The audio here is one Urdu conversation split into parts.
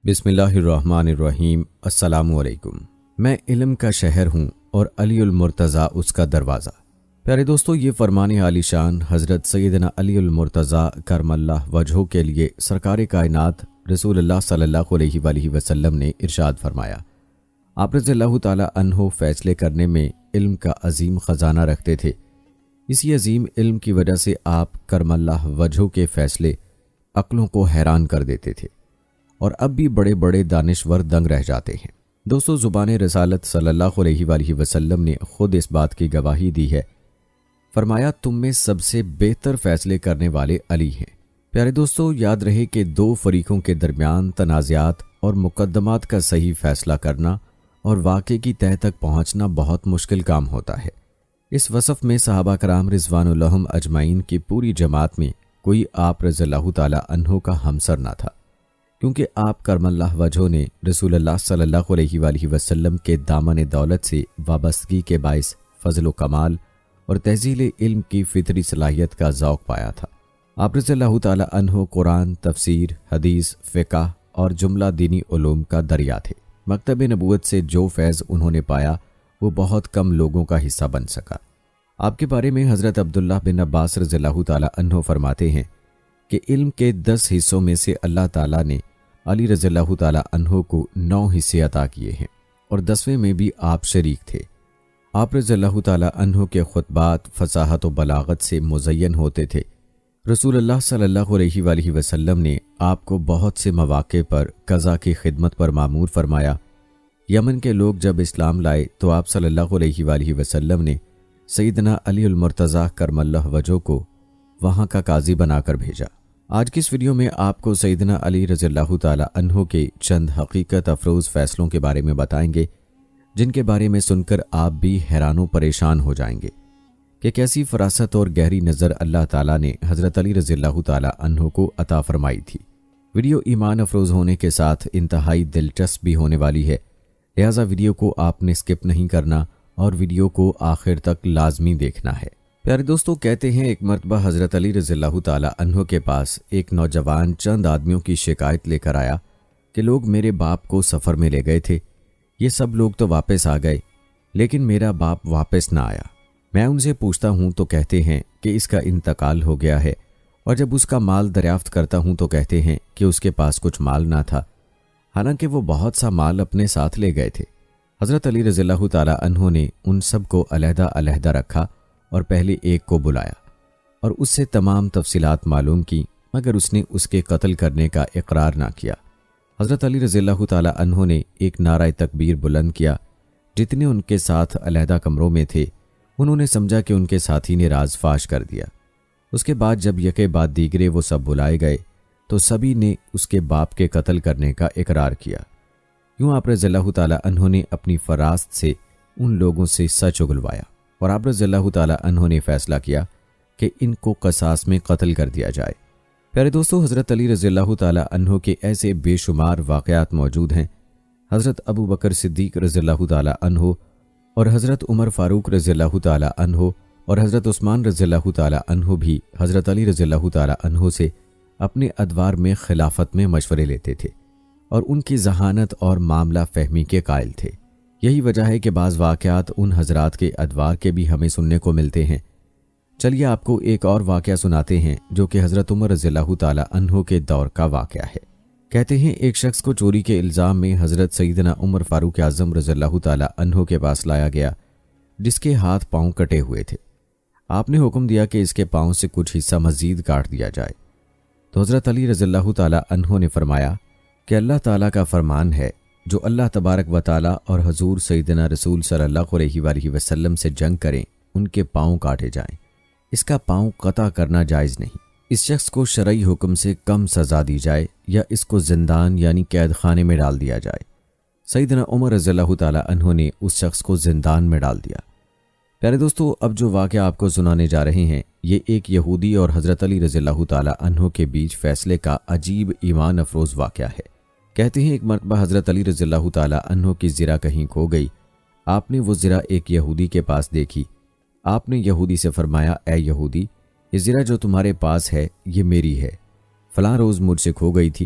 بسم اللہ الرحمن الرحیم۔ السلام علیکم۔ میں علم کا شہر ہوں اور علی المرتضیٰ اس کا دروازہ۔ پیارے دوستو، یہ فرمان عالی شان حضرت سیدنا علی المرتضیٰ کرم اللہ وجہہ کے لیے سرکار کائنات رسول اللہ صلی اللہ علیہ وآلہ وسلم نے ارشاد فرمایا۔ آپ رضی اللہ تعالی عنہ فیصلے کرنے میں علم کا عظیم خزانہ رکھتے تھے۔ اسی عظیم علم کی وجہ سے آپ کرم اللہ وجہہ کے فیصلے عقلوں کو حیران کر دیتے تھے، اور اب بھی بڑے بڑے دانشور دنگ رہ جاتے ہیں۔ دوستو، زبان رسالت صلی اللہ علیہ وآلہ وسلم نے خود اس بات کی گواہی دی ہے۔ فرمایا، تم میں سب سے بہتر فیصلے کرنے والے علی ہیں۔ پیارے دوستو، یاد رہے کہ دو فریقوں کے درمیان تنازعات اور مقدمات کا صحیح فیصلہ کرنا اور واقعے کی تہہ تک پہنچنا بہت مشکل کام ہوتا ہے۔ اس وصف میں صحابہ کرام رضوان اللہ اجمعین کی پوری جماعت میں کوئی آپ رضی اللہ تعالی عنہ کا ہمسر نہ تھا، کیونکہ آپ کرم اللہ وجہہ نے رسول اللہ صلی اللہ علیہ وآلہ وسلم کے دامن دولت سے وابستگی کے باعث فضل و کمال اور تحصیل علم کی فطری صلاحیت کا ذوق پایا تھا۔ آپ رضی اللہ تعالی عنہ قرآن، تفسیر، حدیث، فقہ اور جملہ دینی علوم کا دریا تھے۔ مکتب نبوت سے جو فیض انہوں نے پایا وہ بہت کم لوگوں کا حصہ بن سکا۔ آپ کے بارے میں حضرت عبداللہ بن عباس رضی اللہ تعالی عنہ فرماتے ہیں کہ علم کے 10 حصوں میں سے اللہ تعالیٰ نے علی رضی اللہ تعالی عنہ کو 9 حصے عطا کیے ہیں، اور 10ویں میں بھی آپ شریک تھے۔ آپ رضی اللہ تعالی عنہ کے خطبات فصاحت و بلاغت سے مزین ہوتے تھے۔ رسول اللہ صلی اللہ علیہ وآلہ وسلم نے آپ کو بہت سے مواقع پر قضا کی خدمت پر مامور فرمایا۔ یمن کے لوگ جب اسلام لائے تو آپ صلی اللہ علیہ وآلہ وسلم نے سیدنا علی المرتضیٰ کرم اللہ وجہہ کو وہاں کا قاضی بنا کر بھیجا۔ آج کی اس ویڈیو میں آپ کو سیدنا علی رضی اللہ تعالی عنہ کے چند حقیقت افروز فیصلوں کے بارے میں بتائیں گے، جن کے بارے میں سن کر آپ بھی حیران و پریشان ہو جائیں گے کہ کیسی فراست اور گہری نظر اللہ تعالیٰ نے حضرت علی رضی اللہ تعالی عنہ کو عطا فرمائی تھی۔ ویڈیو ایمان افروز ہونے کے ساتھ انتہائی دلچسپ بھی ہونے والی ہے، لہٰذا ویڈیو کو آپ نے سکپ نہیں کرنا اور ویڈیو کو آخر تک لازمی دیکھنا ہے۔ پیارے دوستو، کہتے ہیں ایک مرتبہ حضرت علی رضی اللہ تعالی عنہ کے پاس ایک نوجوان چند آدمیوں کی شکایت لے کر آیا کہ لوگ میرے باپ کو سفر میں لے گئے تھے، یہ سب لوگ تو واپس آ گئے لیکن میرا باپ واپس نہ آیا۔ میں ان سے پوچھتا ہوں تو کہتے ہیں کہ اس کا انتقال ہو گیا ہے، اور جب اس کا مال دریافت کرتا ہوں تو کہتے ہیں کہ اس کے پاس کچھ مال نہ تھا، حالانکہ وہ بہت سا مال اپنے ساتھ لے گئے تھے۔ حضرت علی رضی اللہ تعالی عنہ نے ان سب کو علیحدہ علیحدہ رکھا اور پہلے ایک کو بلایا اور اس سے تمام تفصیلات معلوم کی، مگر اس نے اس کے قتل کرنے کا اقرار نہ کیا۔ حضرت علی رضی اللہ تعالی عنہ نے ایک نعرہ تکبیر بلند کیا۔ جتنے ان کے ساتھ علیحدہ کمروں میں تھے انہوں نے سمجھا کہ ان کے ساتھی نے راز فاش کر دیا۔ اس کے بعد جب یکے بعد دیگرے وہ سب بلائے گئے تو سبھی نے اس کے باپ کے قتل کرنے کا اقرار کیا۔ یوں آپ رضی اللہ تعالی عنہ نے اپنی فراست سے ان لوگوں سے سچ اگلوایا، اور آپ رضی اللہ تعالی عنہ نے فیصلہ کیا کہ ان کو قصاص میں قتل کر دیا جائے۔ پیارے دوستو، حضرت علی رضی اللہ تعالی عنہ کے ایسے بے شمار واقعات موجود ہیں۔ حضرت ابو بکر صدیق رضی اللہ تعالی عنہ اور حضرت عمر فاروق رضی اللہ تعالی عنہ اور حضرت عثمان رضی اللہ تعالی عنہ بھی حضرت علی رضی اللہ تعالی عنہ سے اپنے ادوار میں خلافت میں مشورے لیتے تھے اور ان کی ذہانت اور معاملہ فہمی کے قائل تھے۔ یہی وجہ ہے کہ بعض واقعات ان حضرات کے ادوار کے بھی ہمیں سننے کو ملتے ہیں۔ چلیے آپ کو ایک اور واقعہ سناتے ہیں جو کہ حضرت عمر رضی اللہ تعالی عنہ کے دور کا واقعہ ہے۔ کہتے ہیں ایک شخص کو چوری کے الزام میں حضرت سیدنا عمر فاروق اعظم رضی اللہ تعالی عنہ کے پاس لایا گیا، جس کے ہاتھ پاؤں کٹے ہوئے تھے۔ آپ نے حکم دیا کہ اس کے پاؤں سے کچھ حصہ مزید کاٹ دیا جائے، تو حضرت علی رضی اللہ تعالی عنہ نے فرمایا کہ اللہ تعالیٰ کا فرمان ہے، جو اللہ تبارک و تعالیٰ اور حضور سیدنا رسول صلی اللہ علیہ وآلہ وسلم سے جنگ کریں ان کے پاؤں کاٹے جائیں، اس کا پاؤں قطع کرنا جائز نہیں۔ اس شخص کو شرعی حکم سے کم سزا دی جائے یا اس کو زندان یعنی قید خانے میں ڈال دیا جائے۔ سیدنا عمر رضی اللہ تعالی عنہ نے اس شخص کو زندان میں ڈال دیا۔ پیارے دوستو، اب جو واقعہ آپ کو سنانے جا رہے ہیں یہ ایک یہودی اور حضرت علی رضی اللہ تعالی عنہ کے بیچ فیصلے کا عجیب ایمان افروز واقعہ ہے۔ کہتے ہیں ایک مرتبہ حضرت علی رضی اللہ تعالی عنہ کی زرہ کہیں کھو گئی۔ آپ نے وہ زرہ ایک یہودی کے پاس دیکھی۔ آپ نے یہودی سے فرمایا، اے یہودی، یہ زرہ جو تمہارے پاس ہے یہ میری ہے، فلاں روز مجھ سے کھو گئی تھی،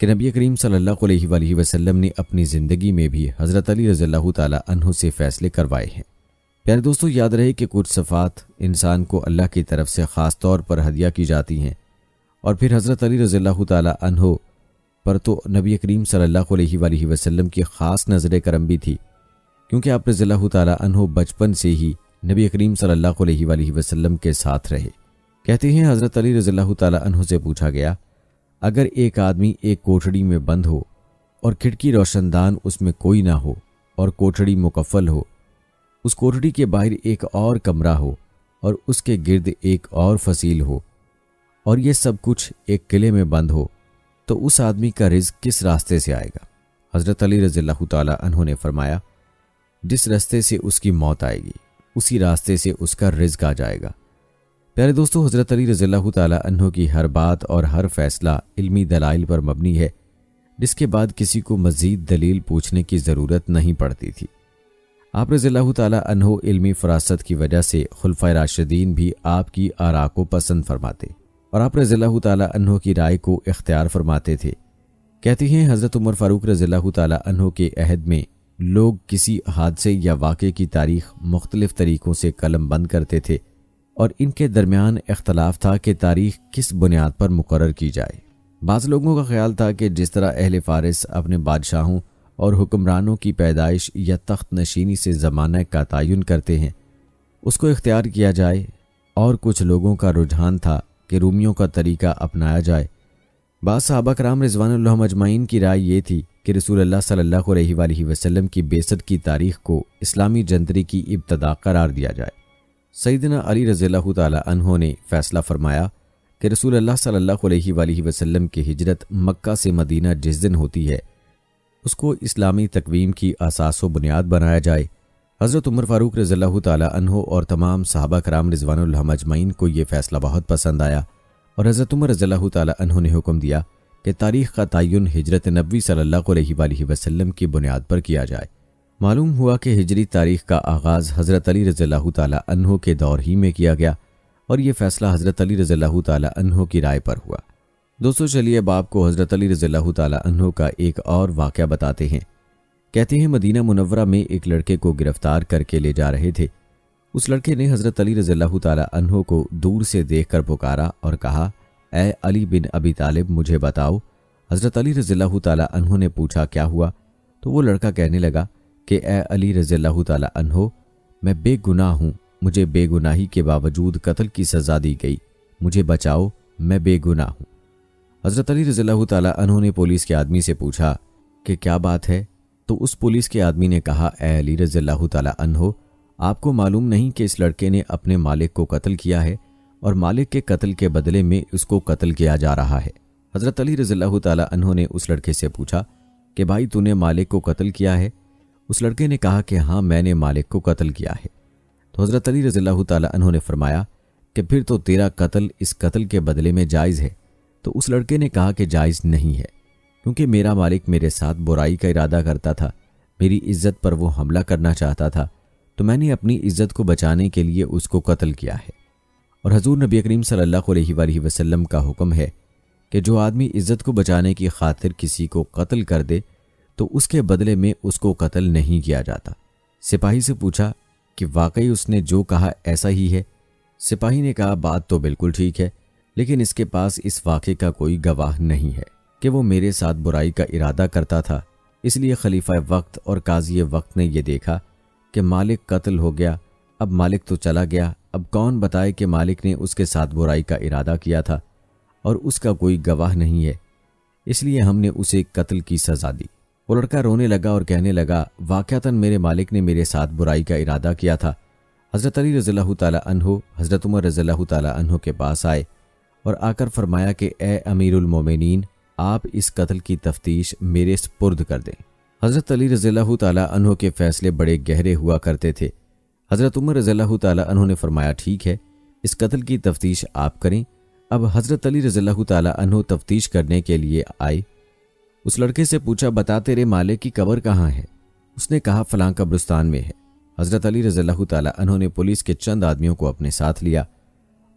کہ نبی کریم صلی اللہ علیہ وآلہ وسلم نے اپنی زندگی میں بھی حضرت علی رضی اللہ تعالی عنہ سے فیصلے کروائے ہیں۔ پیارے دوستو، یاد رہے کہ کچھ صفات انسان کو اللہ کی طرف سے خاص طور پر ہدیہ کی جاتی ہیں، اور پھر حضرت علی رضی اللہ تعالی عنہ پر تو نبی کریم صلی اللہ علیہ وآلہ وسلم کی خاص نظر کرم بھی تھی، کیونکہ آپ رضی اللہ تعالی عنہ بچپن سے ہی نبی کریم صلی اللہ علیہ وآلہ وسلم کے ساتھ رہے۔ کہتے ہیں حضرت علی رضی اللہ تعالی عنہ سے پوچھا گیا، اگر ایک آدمی ایک کوٹھڑی میں بند ہو اور کھڑکی روشن دان اس میں کوئی نہ ہو اور کوٹھڑی مقفل ہو، اس کوٹھڑی کے باہر ایک اور کمرہ ہو اور اس کے گرد ایک اور فصیل ہو، اور یہ سب کچھ ایک قلعے میں بند ہو، تو اس آدمی کا رزق کس راستے سے آئے گا؟ حضرت علی رضی اللہ تعالی عنہ نے فرمایا، جس راستے سے اس کی موت آئے گی اسی راستے سے اس کا رزق آ جائے گا۔ پیارے دوستو، حضرت علی رضی اللہ تعالی عنہ کی ہر بات اور ہر فیصلہ علمی دلائل پر مبنی ہے، جس کے بعد کسی کو مزید دلیل پوچھنے کی ضرورت نہیں پڑتی تھی۔ آپ رضی اللہ تعالی عنہ علمی فراست کی وجہ سے خلفائے راشدین بھی آپ کی آراء کو پسند فرماتے اور آپ رضی اللہ تعالی عنہ کی رائے کو اختیار فرماتے تھے۔ کہتے ہیں حضرت عمر فاروق رضی اللہ تعالی عنہ کے عہد میں لوگ کسی حادثے یا واقعے کی تاریخ مختلف طریقوں سے قلم بند کرتے تھے، اور ان کے درمیان اختلاف تھا کہ تاریخ کس بنیاد پر مقرر کی جائے۔ بعض لوگوں کا خیال تھا کہ جس طرح اہل فارس اپنے بادشاہوں اور حکمرانوں کی پیدائش یا تخت نشینی سے زمانہ کا تعین کرتے ہیں، اس کو اختیار کیا جائے، اور کچھ لوگوں کا رجحان تھا کہ رومیوں کا طریقہ اپنایا جائے۔ بعض صحابہ کرام رضوان اللہ اجمعین کی رائے یہ تھی کہ رسول اللہ صلی اللہ علیہ وآلہ وسلم کی بعثت کی تاریخ کو اسلامی جنتری کی ابتدا قرار دیا جائے۔ سیدنا علی رضی اللہ تعالی عنہ نے فیصلہ فرمایا کہ رسول اللہ صلی اللہ علیہ وآلہ وسلم کی ہجرت مکہ سے مدینہ جس دن ہوتی ہے، اس کو اسلامی تقویم کی اساس و بنیاد بنایا جائے۔ حضرت عمر فاروق رضی اللہ تعالی عنہ اور تمام صحابہ کرام رضوان اللہ اجمعین کو یہ فیصلہ بہت پسند آیا، اور حضرت عمر رضی اللہ تعالی عنہ نے حکم دیا کہ تاریخ کا تعین ہجرت نبوی صلی اللہ علیہ وآلہ وسلم کی بنیاد پر کیا جائے۔ معلوم ہوا کہ ہجری تاریخ کا آغاز حضرت علی رضی اللہ تعالی عنہ کے دور ہی میں کیا گیا، اور یہ فیصلہ حضرت علی رضی اللہ تعالی عنہ کی رائے پر ہوا۔ دوستو، چلیے اب آپ کو حضرت علی رضی اللہ تعالی عنہ کا ایک اور واقعہ بتاتے ہیں۔ کہتے ہیں مدینہ منورہ میں ایک لڑکے کو گرفتار کر کے لے جا رہے تھے۔ اس لڑکے نے حضرت علی رضی اللہ تعالی عنہ کو دور سے دیکھ کر پکارا اور کہا، اے علی بن ابی طالب، مجھے بتاؤ۔ حضرت علی رضی اللہ تعالی عنہ نے پوچھا، کیا ہوا؟ تو وہ لڑکا کہنے لگا کہ اے علی رضی اللہ تعالی عنہ، میں بے گناہ ہوں، مجھے بے گناہی کے باوجود قتل کی سزا دی گئی، مجھے بچاؤ، میں بے گناہ ہوں۔ حضرت علی رضی اللہ تعالی عنہ نے پولیس کے آدمی سے پوچھا کہ کیا بات ہے؟ تو اس پولیس کے آدمی نے کہا، اے علی رضی اللہ تعالی عنہ، آپ کو معلوم نہیں کہ اس لڑکے نے اپنے مالک کو قتل کیا ہے، اور مالک کے قتل کے بدلے میں اس کو قتل کیا جا رہا ہے۔ حضرت علی رضی اللہ تعالی عنہ نے اس لڑکے سے پوچھا کہ بھائی، تو نے مالک کو قتل کیا ہے؟ اس لڑکے نے کہا کہ ہاں، میں نے مالک کو قتل کیا ہے۔ تو حضرت علی رضی اللہ تعالی عنہ نے فرمایا کہ پھر تو تیرا قتل اس قتل کے بدلے میں جائز ہے۔ تو اس لڑکے نے کہا کہ جائز نہیں ہے، کیونکہ میرا مالک میرے ساتھ برائی کا ارادہ کرتا تھا، میری عزت پر وہ حملہ کرنا چاہتا تھا، تو میں نے اپنی عزت کو بچانے کے لیے اس کو قتل کیا ہے۔ اور حضور نبی کریم صلی اللہ علیہ وآلہ وسلم کا حکم ہے کہ جو آدمی عزت کو بچانے کی خاطر کسی کو قتل کر دے تو اس کے بدلے میں اس کو قتل نہیں کیا جاتا۔ سپاہی سے پوچھا کہ واقعی اس نے جو کہا ایسا ہی ہے؟ سپاہی نے کہا، بات تو بالکل ٹھیک ہے، لیکن اس کے پاس اس واقعے کا کوئی گواہ نہیں ہے کہ وہ میرے ساتھ برائی کا ارادہ کرتا تھا، اس لیے خلیفہ وقت اور قاضی وقت نے یہ دیکھا کہ مالک قتل ہو گیا، اب مالک تو چلا گیا، اب کون بتائے کہ مالک نے اس کے ساتھ برائی کا ارادہ کیا تھا، اور اس کا کوئی گواہ نہیں ہے، اس لیے ہم نے اسے قتل کی سزا دی۔ وہ لڑکا رونے لگا اور کہنے لگا، واقعتاً میرے مالک نے میرے ساتھ برائی کا ارادہ کیا تھا۔ حضرت علی رضی اللہ تعالی عنہ حضرت عمر رضی اللہ تعالی عنہ کے پاس آئے اور آ کر فرمایا کہ اے امیر المومنین، آپ اس قتل کی تفتیش میرے سپرد کر دیں۔ حضرت علی رضی اللہ تعالی عنہ کے فیصلے بڑے گہرے ہوا کرتے تھے۔ حضرت عمر رضی اللہ تعالی عنہ نے فرمایا، ٹھیک ہے، اس قتل کی تفتیش آپ کریں۔ اب حضرت علی رضی اللہ تعالی عنہ تفتیش کرنے کے لیے آئے۔ اس لڑکے سے پوچھا، بتا تیرے مالک کی قبر کہاں ہے؟ اس نے کہا، فلاں قبرستان میں ہے۔ حضرت علی رضی اللہ تعالی عنہ نے پولیس کے چند آدمیوں کو اپنے ساتھ لیا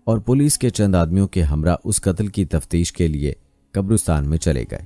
اور پولیس کے چند آدمیوں کے ہمراہ اس قتل کی تفتیش کے لیے قبرستان میں چلے گئے۔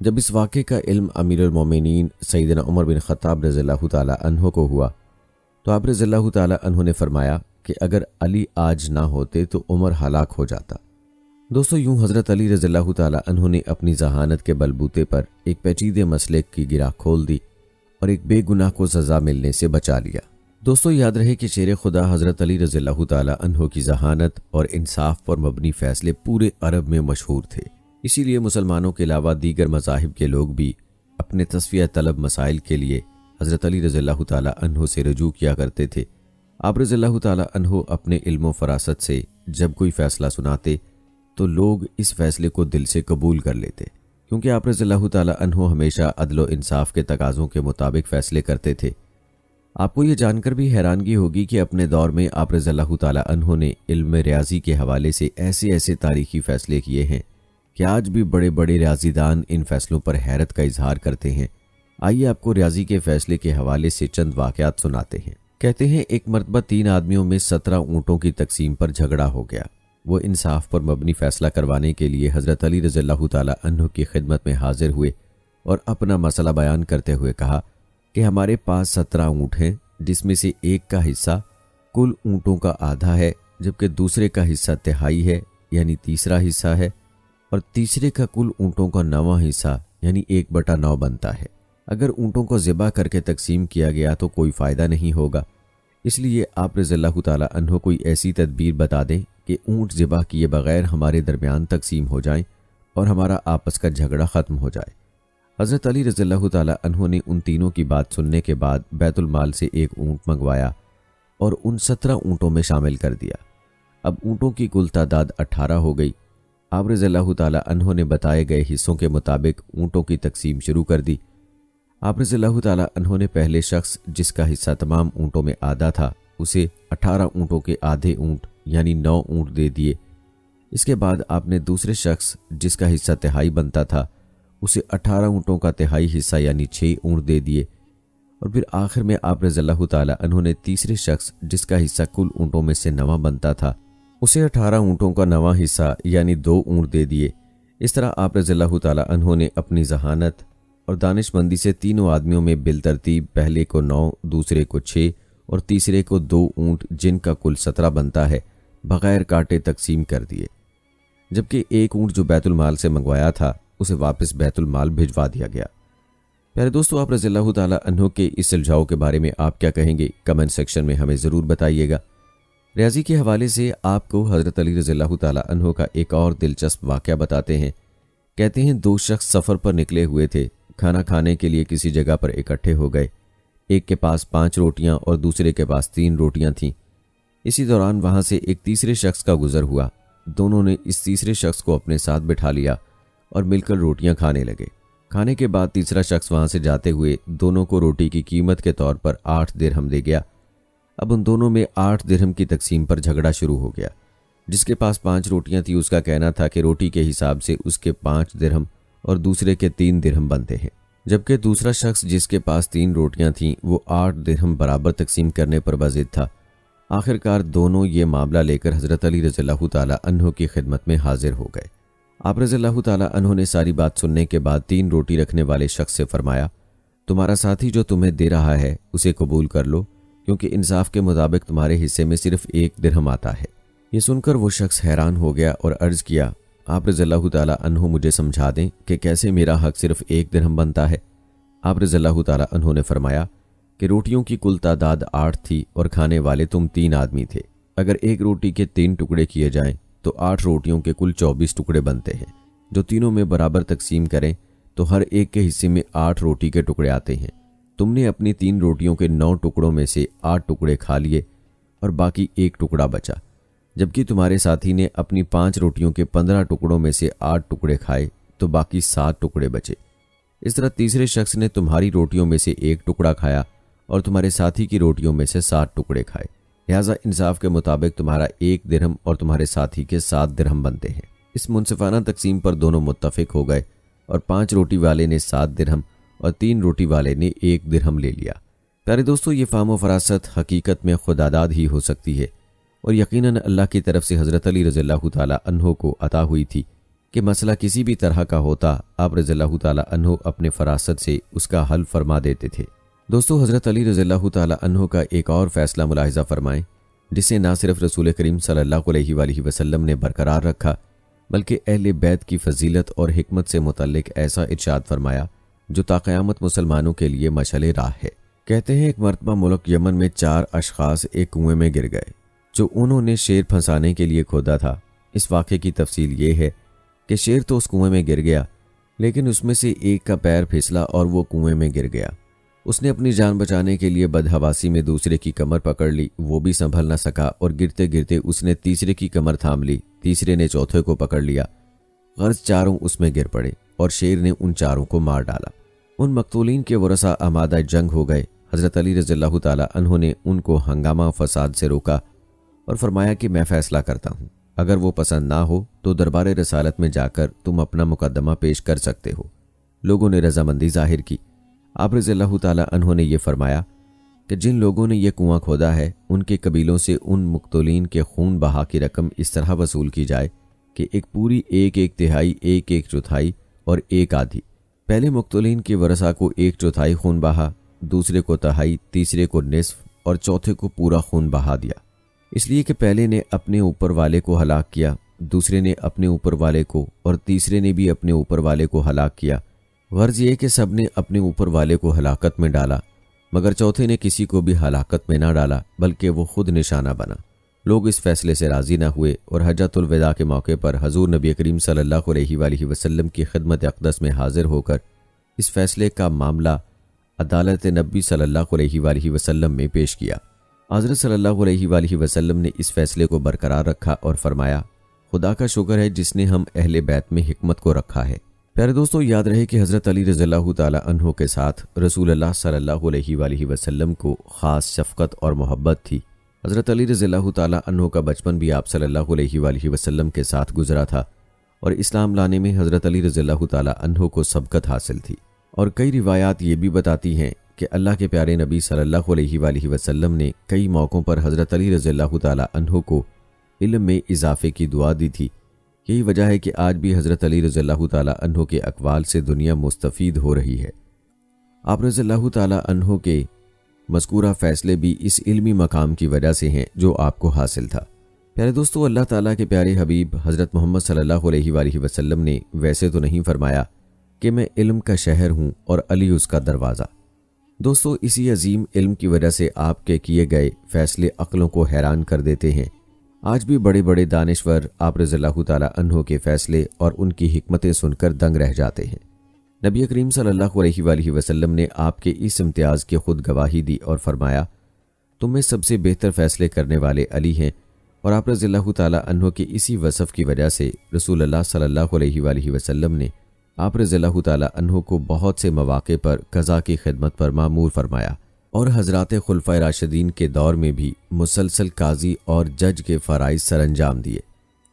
جب اس واقعے کا علم امیر المومنین سیدنا عمر بن خطاب رضی اللہ تعالیٰ عنہ کو ہوا تو آپ رضی اللہ تعالیٰ عنہ نے فرمایا کہ اگر علی آج نہ ہوتے تو عمر ہلاک ہو جاتا۔ دوستو، یوں حضرت علی رضی اللہ تعالیٰ عنہ نے اپنی ذہانت کے بلبوتے پر ایک پیچیدے مسئلے کی گرہ کھول دی اور ایک بے گناہ کو سزا ملنے سے بچا لیا۔ دوستو، یاد رہے کہ شیر خدا حضرت علی رضی اللہ تعالیٰ عنہ کی ذہانت اور انصاف پر مبنی فیصلے پورے عرب میں مشہور تھے۔ اسی لیے مسلمانوں کے علاوہ دیگر مذاہب کے لوگ بھی اپنے تصفیہ طلب مسائل کے لیے حضرت علی رضی اللہ تعالیٰ عنہ سے رجوع کیا کرتے تھے۔ آپ رضی اللہ تعالیٰ عنہ اپنے علم و فراست سے جب کوئی فیصلہ سناتے تو لوگ اس فیصلے کو دل سے قبول کر لیتے، کیونکہ آپ رضی اللہ تعالیٰ عنہ ہمیشہ عدل و انصاف کے تقاضوں کے مطابق فیصلے کرتے تھے۔ آپ کو یہ جان کر بھی حیرانگی ہوگی کہ اپنے دور میں آپ رضی اللہ تعالیٰ عنہ نے علم ریاضی کے حوالے سے ایسے تاریخی فیصلے کیے ہیں کہ آج بھی بڑے بڑے ریاضی دان ان فیصلوں پر حیرت کا اظہار کرتے ہیں۔ آئیے آپ کو ریاضی کے فیصلے کے حوالے سے چند واقعات سناتے ہیں۔ کہتے ہیں ایک مرتبہ 3 آدمیوں میں 17 اونٹوں کی تقسیم پر جھگڑا ہو گیا۔ وہ انصاف پر مبنی فیصلہ کروانے کے لیے حضرت علی رضی اللہ تعالیٰ عنہ کی خدمت میں حاضر ہوئے اور اپنا مسئلہ بیان کرتے ہوئے کہا کہ ہمارے پاس 17 اونٹ ہیں، جس میں سے ایک کا حصہ کل اونٹوں کا آدھا ہے، جبکہ دوسرے کا حصہ تہائی ہے یعنی تیسرا حصہ ہے، اور تیسرے کا کل اونٹوں کا 9واں حصہ یعنی 1/9 بنتا ہے۔ اگر اونٹوں کو ذبح کر کے تقسیم کیا گیا تو کوئی فائدہ نہیں ہوگا، اس لیے آپ رضی اللہ تعالیٰ عنہ کوئی ایسی تدبیر بتا دیں کہ اونٹ ذبح کیے بغیر ہمارے درمیان تقسیم ہو جائیں اور ہمارا آپس کا جھگڑا ختم ہو جائے۔ حضرت علی رضی اللہ تعالیٰ عنہ نے ان تینوں کی بات سننے کے بعد بیت المال سے ایک اونٹ منگوایا اور ان 17 اونٹوں میں شامل کر دیا۔ اب اونٹوں کی کل تعداد 18 ہو گئی۔ آپ رضی اللہ تعالیٰ عنہ نے بتائے گئے حصوں کے مطابق اونٹوں کی تقسیم شروع کر دی۔ آپ رضی اللہ تعالیٰ عنہ نے پہلے شخص جس کا حصہ تمام اونٹوں میں آدھا تھا اسے 18 اونٹوں کے آدھے اونٹ یعنی 9 اونٹ دے دیے۔ اس کے بعد آپ نے دوسرے شخص جس کا حصہ تہائی بنتا تھا اسے 18 اونٹوں کا تہائی حصہ یعنی 6 اونٹ دے دیے، اور پھر آخر میں آپ رضی اللہ تعالیٰ عنہ نے تیسرے شخص جس کا حصہ کل اونٹوں میں سے 9واں بنتا تھا اسے 18 اونٹوں کا 9واں حصہ یعنی 2 اونٹ دے دیے۔ اس طرح آپ رضی اللہ تعالیٰ عنہ نے اپنی ذہانت اور دانش مندی سے تینوں آدمیوں میں بالترتیب پہلے کو 9، دوسرے کو 6 اور تیسرے کو 2 اونٹ جن کا کل 17 بنتا ہے بغیر کاٹے تقسیم کر دیے، جبکہ ایک اونٹ جو بیت المال سے منگوایا تھا اسے واپس بیت المال بھجوا دیا گیا۔ پیارے دوستو، آپ رضی اللہ تعالیٰ عنہ کے اس سلجھاؤ کے بارے میں آپ کیا کہیں گے؟ کمنٹ سیکشن میں ہمیں ضرور بتائیے گا۔ ریاضی کے حوالے سے آپ کو حضرت علی رضی اللہ تعالیٰ عنہ کا ایک اور دلچسپ واقعہ بتاتے ہیں۔ کہتے ہیں 2 شخص سفر پر نکلے ہوئے تھے، کھانا کھانے کے لیے کسی جگہ پر اکٹھے ہو گئے۔ ایک کے پاس 5 روٹیاں اور دوسرے کے پاس 3 روٹیاں تھیں۔ اسی دوران وہاں سے ایک تیسرے شخص کا گزر ہوا۔ دونوں نے اس تیسرے شخص کو اپنے ساتھ بٹھا لیا اور مل کر روٹیاں کھانے لگے۔ کھانے کے بعد تیسرا شخص وہاں سے جاتے ہوئے دونوں کو روٹی کی قیمت کے طور پر 8 درہم دے گیا۔ اب ان دونوں میں 8 درہم کی تقسیم پر جھگڑا شروع ہو گیا۔ جس کے پاس 5 روٹیاں تھیں اس کا کہنا تھا کہ روٹی کے حساب سے اس کے 5 درہم اور دوسرے کے 3 درہم بنتے ہیں، جبکہ دوسرا شخص جس کے پاس 3 روٹیاں تھیں وہ 8 درہم برابر تقسیم کرنے پر بضد تھا۔ آخرکار دونوں یہ معاملہ لے کر حضرت علی رضی اللہ تعالیٰ عنہ کی خدمت میں حاضر ہو گئے۔ آپ رضی اللہ تعالیٰ عنہ نے ساری بات سننے کے بعد 3 روٹی رکھنے والے شخص سے فرمایا، تمہارا ساتھی جو تمہیں دے رہا ہے اسے قبول کر لو، کیونکہ انصاف کے مطابق تمہارے حصے میں صرف 1 درہم آتا ہے۔ یہ سن کر وہ شخص حیران ہو گیا اور عرض کیا، آپ رضی اللہ تعالیٰ عنہ مجھے سمجھا دیں کہ کیسے میرا حق صرف 1 درہم بنتا ہے۔ آپ رضی اللہ تعالیٰ عنہ نے فرمایا کہ روٹیوں کی کل تعداد 8 تھی اور کھانے والے تم 3 آدمی تھے۔ اگر ایک روٹی کے 3 ٹکڑے کیے جائیں تو 8 روٹیوں کے کل 24 ٹکڑے بنتے ہیں، جو تینوں میں برابر تقسیم کریں تو ہر ایک کے حصے میں 8 روٹی کے ٹکڑے آتے ہیں۔ تم نے اپنی 3 روٹیوں کے 9 ٹکڑوں میں سے 8 ٹکڑے کھا لیے اور باقی 1 ٹکڑا بچا، جبکہ تمہارے ساتھی نے اپنی 5 روٹیوں کے 15 ٹکڑوں میں سے 8 ٹکڑے کھائے تو باقی 7 ٹکڑے بچے۔ اس طرح تیسرے شخص نے تمہاری روٹیوں میں سے 1 ٹکڑا کھایا اور تمہارے ساتھی کی روٹیوں میں سے 7 ٹکڑے کھائے، لہٰذا انصاف کے مطابق تمہارا 1 درہم اور تمہارے ساتھی کے 7 درہم بنتے ہیں۔ اس منصفانہ تقسیم پر دونوں متفق ہو گئے اور 5 روٹی والے نے 7 درہم اور 3 روٹی والے نے 1 درہم لے لیا۔ پیارے دوستو، یہ فہم و فراست حقیقت میں خودداد ہی ہو سکتی ہے اور یقیناً اللہ کی طرف سے حضرت علی رضی اللہ تعالیٰ عنہ کو عطا ہوئی تھی۔ کہ مسئلہ کسی بھی طرح کا ہوتا آپ رضی اللہ تعالیٰ عنہ اپنے فراست سے اس کا حل فرما دیتے تھے۔ دوستو، حضرت علی رضی اللہ تعالیٰ عنہ کا ایک اور فیصلہ ملاحظہ فرمائیں جسے نہ صرف رسول کریم صلی اللہ علیہ وآلہ وسلم نے برقرار رکھا بلکہ اہل بیت کی فضیلت اور حکمت سے متعلق ایسا ارشاد فرمایا جو تا قیامت مسلمانوں کے لیے مشعل راہ ہے۔ کہتے ہیں ایک مرتبہ ملک یمن میں 4 اشخاص ایک کنویں میں گر گئے جو انہوں نے شیر پھنسانے کے لیے کھودا تھا۔ اس واقعے کی تفصیل یہ ہے کہ شیر تو اس کنویں میں گر گیا لیکن اس میں سے ایک کا پیر پھسلا اور وہ کنویں میں گر گیا۔ اس نے اپنی جان بچانے کے لیے بدحواسی میں دوسرے کی کمر پکڑ لی، وہ بھی سنبھل نہ سکا اور گرتے گرتے اس نے تیسرے کی کمر تھام لی، تیسرے نے چوتھے کو پکڑ لیا، غرض چاروں اس میں گر پڑے اور شیر نے ان چاروں کو مار ڈالا۔ ان مقتولین کے ورثاء آمادہ جنگ ہو گئے۔ حضرت علی رضی اللہ تعالیٰ عنہ نے ان کو ہنگامہ فساد سے روکا اور فرمایا کہ میں فیصلہ کرتا ہوں، اگر وہ پسند نہ ہو تو دربار رسالت میں جا کر تم اپنا مقدمہ پیش کر سکتے ہو۔ لوگوں نے رضامندی ظاہر کی۔ آپ رضی اللہ تعالیٰ عنہ نے یہ فرمایا کہ جن لوگوں نے یہ کنواں کھودا ہے ان کے قبیلوں سے ان مقتولین کے خون بہا کی رقم اس طرح وصول کی جائے کہ ایک پوری 1/3 1/4 اور 1/2۔ پہلے مقتولین کے ورثاء کو 1/4 خون بہا، دوسرے کو تہائی، تیسرے کو نصف اور چوتھے کو پورا خون بہا دیا، اس لیے کہ پہلے نے اپنے اوپر والے کو ہلاک کیا، دوسرے نے اپنے اوپر والے کو اور تیسرے نے بھی اپنے اوپر والے کو ہلاک کیا۔ غرض یہ کہ سب نے اپنے اوپر والے کو ہلاکت میں ڈالا مگر چوتھے نے کسی کو بھی ہلاکت میں نہ ڈالا بلکہ وہ خود نشانہ بنا۔ لوگ اس فیصلے سے راضی نہ ہوئے اور حجۃ الوداع کے موقع پر حضور نبی کریم صلی اللہ علیہ وآلہ وسلم کی خدمت اقدس میں حاضر ہو کر اس فیصلے کا معاملہ عدالت نبی صلی اللہ علیہ وآلہ وسلم میں پیش کیا۔ حضرت صلی اللہ علیہ وآلہ وسلم نے اس فیصلے کو برقرار رکھا اور فرمایا، خدا کا شکر ہے جس نے ہم اہل بیت میں حکمت کو رکھا ہے۔ پیارے دوستو، یاد رہے کہ حضرت علی رضی اللہ تعالیٰ عنہ کے ساتھ رسول اللہ صلی اللہ علیہ وآلہ وسلم کو خاص شفقت اور محبت تھی۔ حضرت علی رضی اللہ تعالیٰ عنہ کا بچپن بھی آپ صلی اللہ علیہ وآلہ وسلم کے ساتھ گزرا تھا اور اسلام لانے میں حضرت علی رضی اللہ تعالیٰ عنہ کو سبقت حاصل تھی، اور کئی روایات یہ بھی بتاتی ہیں کہ اللہ کے پیارے نبی صلی اللہ علیہ وآلہ وسلم نے کئی موقعوں پر حضرت علی رضی اللہ تعالیٰ عنہ کو علم میں اضافے کی دعا دی تھی۔ یہی وجہ ہے کہ آج بھی حضرت علی رضی اللہ تعالیٰ عنہ کے اقوال سے دنیا مستفید ہو رہی ہے۔ آپ رضی اللہ تعالیٰ عنہ کے مذکورہ فیصلے بھی اس علمی مقام کی وجہ سے ہیں جو آپ کو حاصل تھا۔ پیارے دوستو، اللہ تعالیٰ کے پیارے حبیب حضرت محمد صلی اللہ علیہ وآلہ وسلم نے ویسے تو نہیں فرمایا کہ میں علم کا شہر ہوں اور علی اس کا دروازہ۔ دوستو، اسی عظیم علم کی وجہ سے آپ کے کیے گئے فیصلے عقلوں کو حیران کر دیتے ہیں۔ آج بھی بڑے بڑے دانشور آپ رضی اللہ تعالیٰ عنہ کے فیصلے اور ان کی حکمتیں سن کر دنگ رہ جاتے ہیں۔ نبی کریم صلی اللہ علیہ وآلہ وسلم نے آپ کے اس امتیاز کی خود گواہی دی اور فرمایا، تم میں سب سے بہتر فیصلے کرنے والے علی ہیں، اور آپ رضی اللہ تعالیٰ عنہ کے اسی وصف کی وجہ سے رسول اللہ صلی اللہ علیہ وآلہ وسلم نے آپ رضی اللہ تعالیٰ عنہ کو بہت سے مواقع پر قضا کی خدمت پر مامور فرمایا، اور حضرات خلفائے راشدین کے دور میں بھی مسلسل قاضی اور جج کے فرائض سر انجام دیے۔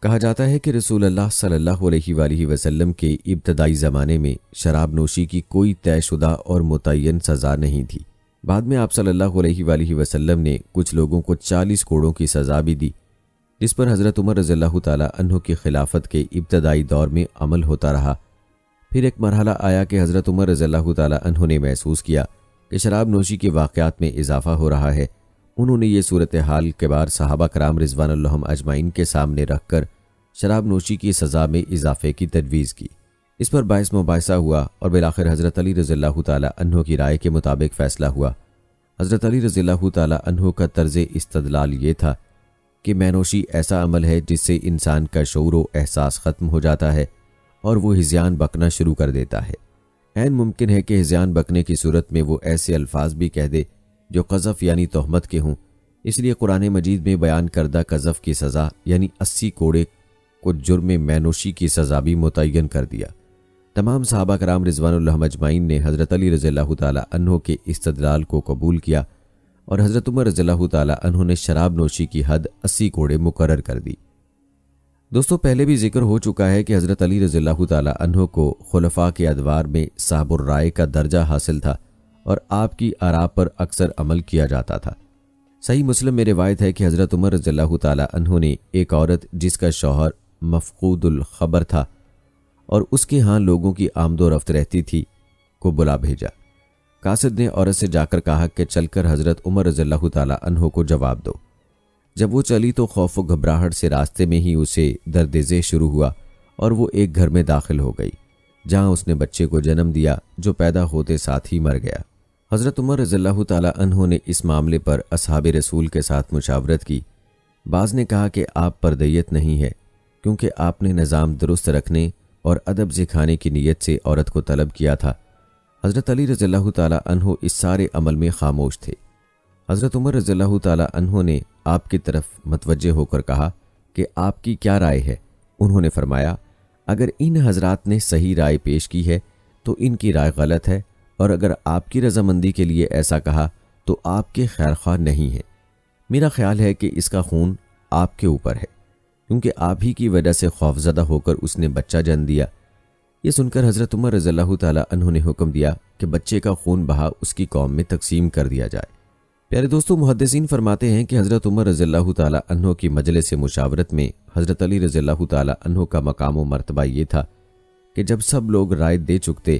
کہا جاتا ہے کہ رسول اللہ صلی اللہ علیہ وآلہ وسلم کے ابتدائی زمانے میں شراب نوشی کی کوئی طے شدہ اور متعین سزا نہیں تھی۔ بعد میں آپ صلی اللہ علیہ وآلہ وسلم نے کچھ لوگوں کو 40 کوڑوں کی سزا بھی دی، جس پر حضرت عمر رضی اللہ تعالیٰ عنہ کی خلافت کے ابتدائی دور میں عمل ہوتا رہا۔ پھر ایک مرحلہ آیا کہ حضرت عمر رضی اللہ تعالیٰ عنہ نے محسوس کیا کہ شراب نوشی کے واقعات میں اضافہ ہو رہا ہے۔ انہوں نے یہ صورتحال کبار صحابہ کرام رضوان اللہ اجمعین کے سامنے رکھ کر شراب نوشی کی سزا میں اضافے کی تجویز کی۔ اس پر باعث مباحثہ ہوا اور بالآخر حضرت علی رضی اللہ تعالیٰ عنہ کی رائے کے مطابق فیصلہ ہوا۔ حضرت علی رضی اللہ تعالیٰ عنہ کا طرز استدلال یہ تھا کہ مینوشی ایسا عمل ہے جس سے انسان کا شعور و احساس ختم ہو جاتا ہے اور وہ ہذیان بکنا شروع کر دیتا ہے۔ عین ممکن ہے کہ ہذیان بکنے کی صورت میں وہ ایسے الفاظ بھی کہہ دے جو قذف یعنی تہمت کے ہوں، اس لیے قرآن مجید میں بیان کردہ قذف کی سزا یعنی 80 کوڑے کو جرم مینوشی کی سزا بھی متعین کر دیا۔ تمام صحابہ کرام رضوان اللہ اجمعین نے حضرت علی رضی اللہ تعالیٰ عنہ کے استدلال کو قبول کیا اور حضرت عمر رضی اللہ تعالیٰ عنہ نے شراب نوشی کی حد 80 کوڑے مقرر کر دی۔ دوستو، پہلے بھی ذکر ہو چکا ہے کہ حضرت علی رضی اللہ تعالیٰ عنہ کو خلفاء کے ادوار میں صاحب الرائے کا درجہ حاصل تھا اور آپ کی آراء پر اکثر عمل کیا جاتا تھا۔ صحیح مسلم میں روایت ہے کہ حضرت عمر رضی اللہ تعالیٰ عنہ نے ایک عورت جس کا شوہر مفقود الخبر تھا اور اس کے ہاں لوگوں کی آمد و رفت رہتی تھی کو بلا بھیجا۔ قاصد نے عورت سے جا کر کہا کہ چل کر حضرت عمر رضی اللہ تعالیٰ عنہ کو جواب دو۔ جب وہ چلی تو خوف و گھبراہٹ سے راستے میں ہی اسے درد ذہ شروع ہوا اور وہ ایک گھر میں داخل ہو گئی جہاں اس نے بچے کو جنم دیا جو پیدا ہوتے ساتھ ہی مر گیا۔ حضرت عمر رضی اللہ تعالیٰ عنہ نے اس معاملے پر اصحاب رسول کے ساتھ مشاورت کی۔ بعض نے کہا کہ آپ پر دیت نہیں ہے کیونکہ آپ نے نظام درست رکھنے اور ادب سکھانے کی نیت سے عورت کو طلب کیا تھا۔ حضرت علی رضی اللہ تعالیٰ عنہ اس سارے عمل میں خاموش تھے۔ حضرت عمر رضی اللہ تعالیٰ عنہ نے آپ کی طرف متوجہ ہو کر کہا کہ آپ کی کیا رائے ہے؟ انہوں نے فرمایا اگر ان حضرات نے صحیح رائے پیش کی ہے تو ان کی رائے غلط ہے، اور اگر آپ کی رضامندی کے لیے ایسا کہا تو آپ کے خیرخواہ نہیں ہیں۔ میرا خیال ہے کہ اس کا خون آپ کے اوپر ہے کیونکہ آپ ہی کی وجہ سے خوفزدہ ہو کر اس نے بچہ جنم دیا۔ یہ سن کر حضرت عمر رضی اللہ تعالیٰ عنہ نے حکم دیا کہ بچے کا خون بہا اس کی قوم میں تقسیم کر دیا جائے۔ پیارے دوستو، محدثین فرماتے ہیں کہ حضرت عمر رضی اللہ تعالیٰ عنہ کی مجلس مشاورت میں حضرت علی رضی اللہ تعالیٰ عنہ کا مقام و مرتبہ یہ تھا کہ جب سب لوگ رائے دے چکتے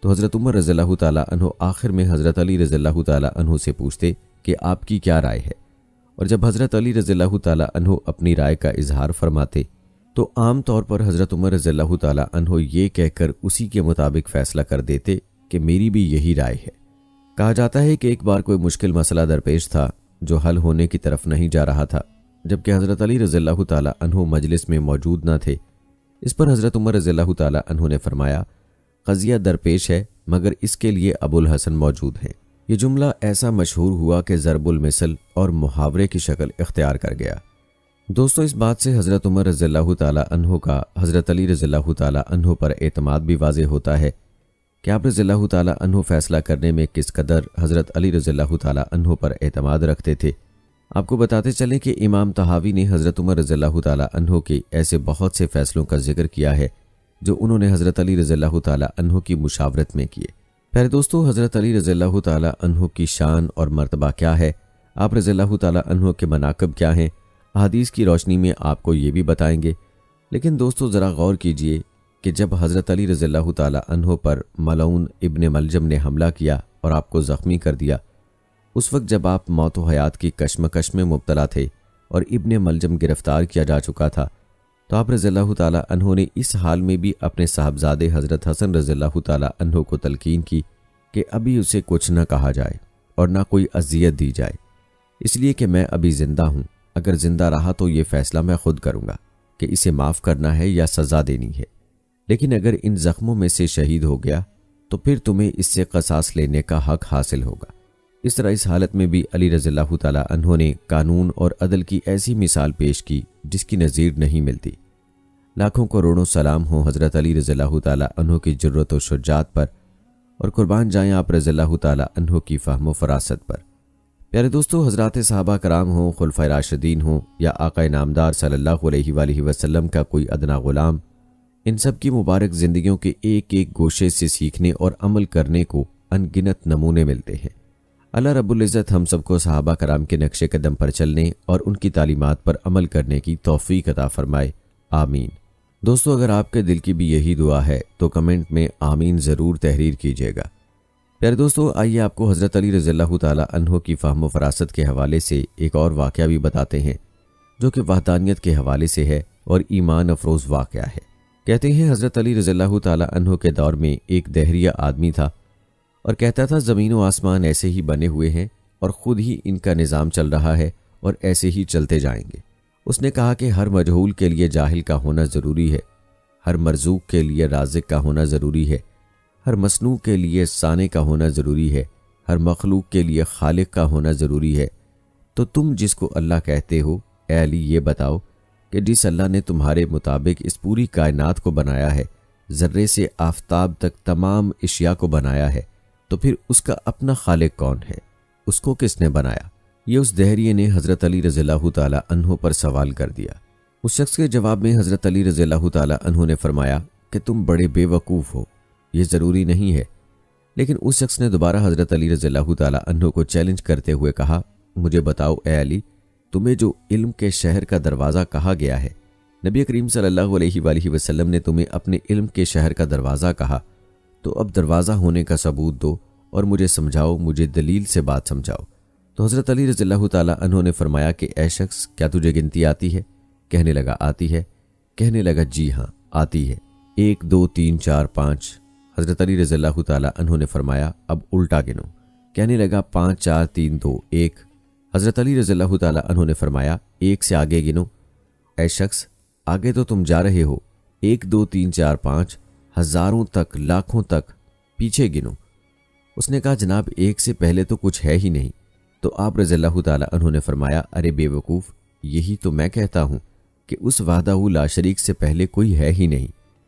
تو حضرت عمر رضی اللہ تعالیٰ عنہ آخر میں حضرت علی رضی اللہ تعالیٰ عنہ سے پوچھتے کہ آپ کی کیا رائے ہے، اور جب حضرت علی رضی اللہ تعالیٰ عنہ اپنی رائے کا اظہار فرماتے تو عام طور پر حضرت عمر رضی اللہ تعالیٰ عنہ یہ کہہ کر اسی کے مطابق فیصلہ کر دیتے کہ میری بھی یہی رائے ہے۔ کہا جاتا ہے کہ ایک بار کوئی مشکل مسئلہ درپیش تھا جو حل ہونے کی طرف نہیں جا رہا تھا، جبکہ حضرت علی رضی اللہ تعالیٰ عنہ مجلس میں موجود نہ تھے۔ اس پر حضرت عمر رضی اللہ تعالیٰ عنہ نے فرمایا قضیہ درپیش ہے مگر اس کے لیے ابو الحسن موجود ہیں۔ یہ جملہ ایسا مشہور ہوا کہ ضرب المثل اور محاورے کی شکل اختیار کر گیا۔ دوستو، اس بات سے حضرت عمر رضی اللہ تعالیٰ عنہ کا حضرت علی رضی اللہ تعالیٰ عنہ پر اعتماد بھی واضح ہوتا ہے کہ آپ رضی اللہ تعالیٰ عنہ فیصلہ کرنے میں کس قدر حضرت علی رضی اللہ تعالیٰ عنہ پر اعتماد رکھتے تھے۔ آپ کو بتاتے چلیں کہ امام طحاوی نے حضرت عمر رضی اللہ تعالیٰ عنہ کے ایسے بہت سے فیصلوں کا ذکر کیا ہے جو انہوں نے حضرت علی رضی اللہ تعالیٰ عنہ کی مشاورت میں کیے۔ پہلے دوستو، حضرت علی رضی اللہ تعالیٰ عنہ کی شان اور مرتبہ کیا ہے، آپ رضی اللہ تعالیٰ عنہ کے مناقب کیا ہیں، احادیث کی روشنی میں آپ کو یہ بھی بتائیں گے۔ لیکن دوستو ذرا غور کیجئے کہ جب حضرت علی رضی اللہ تعالیٰ عنہ پر ملعون ابن ملجم نے حملہ کیا اور آپ کو زخمی کر دیا، اس وقت جب آپ موت و حیات کی کشمکش میں مبتلا تھے اور ابن ملجم گرفتار کیا جا چکا تھا، تو آپ رضی اللہ تعالیٰ عنہ نے اس حال میں بھی اپنے صاحبزادے حضرت حسن رضی اللہ تعالیٰ عنہ کو تلقین کی کہ ابھی اسے کچھ نہ کہا جائے اور نہ کوئی اذیت دی جائے، اس لیے کہ میں ابھی زندہ ہوں، اگر زندہ رہا تو یہ فیصلہ میں خود کروں گا کہ اسے معاف کرنا ہے یا سزا دینی ہے، لیکن اگر ان زخموں میں سے شہید ہو گیا تو پھر تمہیں اس سے قصاص لینے کا حق حاصل ہوگا۔ اس طرح اس حالت میں بھی علی رضی اللہ تعالیٰ عنہ نے قانون اور عدل کی ایسی مثال پیش کی جس کی نظیر نہیں ملتی۔ لاکھوں کروڑوں سلام ہوں حضرت علی رضی اللہ تعالیٰ عنہ کی جرأت و شجاعت پر، اور قربان جائیں آپ رضی اللہ تعالیٰ عنہ کی فہم و فراست پر۔ پیارے دوستو، حضرات صحابہ کرام ہوں، خلفائے راشدین ہوں، یا آقا نامدار صلی اللہ علیہ وآلہ وسلم کا کوئی ادنا غلام، ان سب کی مبارک زندگیوں کے ایک ایک گوشے سے سیکھنے اور عمل کرنے کو ان گنت نمونے ملتے ہیں۔ اللہ رب العزت ہم سب کو صحابہ کرام کے نقش قدم پر چلنے اور ان کی تعلیمات پر عمل کرنے کی توفیق عطا فرمائے، آمین۔ دوستو، اگر آپ کے دل کی بھی یہی دعا ہے تو کمنٹ میں آمین ضرور تحریر کیجیے گا۔ پیارے دوستو، آئیے آپ کو حضرت علی رضی اللہ تعالیٰ عنہ کی فہم و فراست کے حوالے سے ایک اور واقعہ بھی بتاتے ہیں جو کہ وحدانیت کے حوالے سے ہے اور ایمان افروز واقعہ ہے۔ کہتے ہیں حضرت علی رضی اللہ تعالیٰ عنہ کے دور میں ایک دہریہ آدمی تھا اور کہتا تھا زمین و آسمان ایسے ہی بنے ہوئے ہیں اور خود ہی ان کا نظام چل رہا ہے اور ایسے ہی چلتے جائیں گے۔ اس نے کہا کہ ہر مجہول کے لیے جاہل کا ہونا ضروری ہے، ہر مرزوق کے لیے رازق کا ہونا ضروری ہے، ہر مصنوع کے لیے صانع کا ہونا ضروری ہے، ہر مخلوق کے لیے خالق کا ہونا ضروری ہے۔ تو تم جس کو اللہ کہتے ہو، اے علی یہ بتاؤ کہ جس اللہ نے تمہارے مطابق اس پوری کائنات کو بنایا ہے، ذرے سے آفتاب تک تمام اشیاء کو بنایا ہے، تو پھر اس کا اپنا خالق کون ہے؟ اس کو کس نے بنایا؟ یہ اس دہریے نے حضرت علی رضی اللہ تعالیٰ عنہ پر سوال کر دیا۔ اس شخص کے جواب میں حضرت علی رضی اللہ تعالیٰ عنہ نے فرمایا کہ تم بڑے بے وقوف ہو، یہ ضروری نہیں ہے۔ لیکن اس شخص نے دوبارہ حضرت علی رضی اللہ تعالیٰ عنہ کو چیلنج کرتے ہوئے کہا، مجھے بتاؤ اے علی، تمہیں جو علم کے شہر کا دروازہ کہا گیا ہے، نبی کریم صلی اللہ علیہ وآلہ وسلم نے تمہیں اپنے علم کے شہر کا دروازہ کہا، تو اب دروازہ ہونے کا ثبوت دو اور مجھے سمجھاؤ، مجھے دلیل سے بات سمجھاؤ۔ تو حضرت علی رضی اللہ تعالیٰ عنہ نے فرمایا کہ اے شخص، کیا تجھے گنتی آتی ہے؟ کہنے لگا آتی ہے۔ کہنے لگا جی ہاں آتی ہے، 1 2 3 4 5۔ حضرت علی رضی اللہ تعالیٰ عنہ نے فرمایا اب الٹا گنو۔ کہنے لگا 5 4 3 2 1۔ حضرت علی رضی اللہ تعالیٰ عنہ نے فرمایا 1 سے آگے گنو۔ اے شخص، آگے تو تم جا رہے ہو، 1 2 3 4 5، ہزاروں تک، لاکھوں تک، پیچھے گنو۔ اس نے کہا جناب 1 سے پہلے تو کچھ ہے ہی نہیں۔ تو آپ رضی اللہ تعالیٰ عنہ نے فرمایا ارے بے وقوف، یہی تو میں کہتا ہوں کہ اس وحدہ لا شریک سے پہلے کوئی ہے ہی نہیں،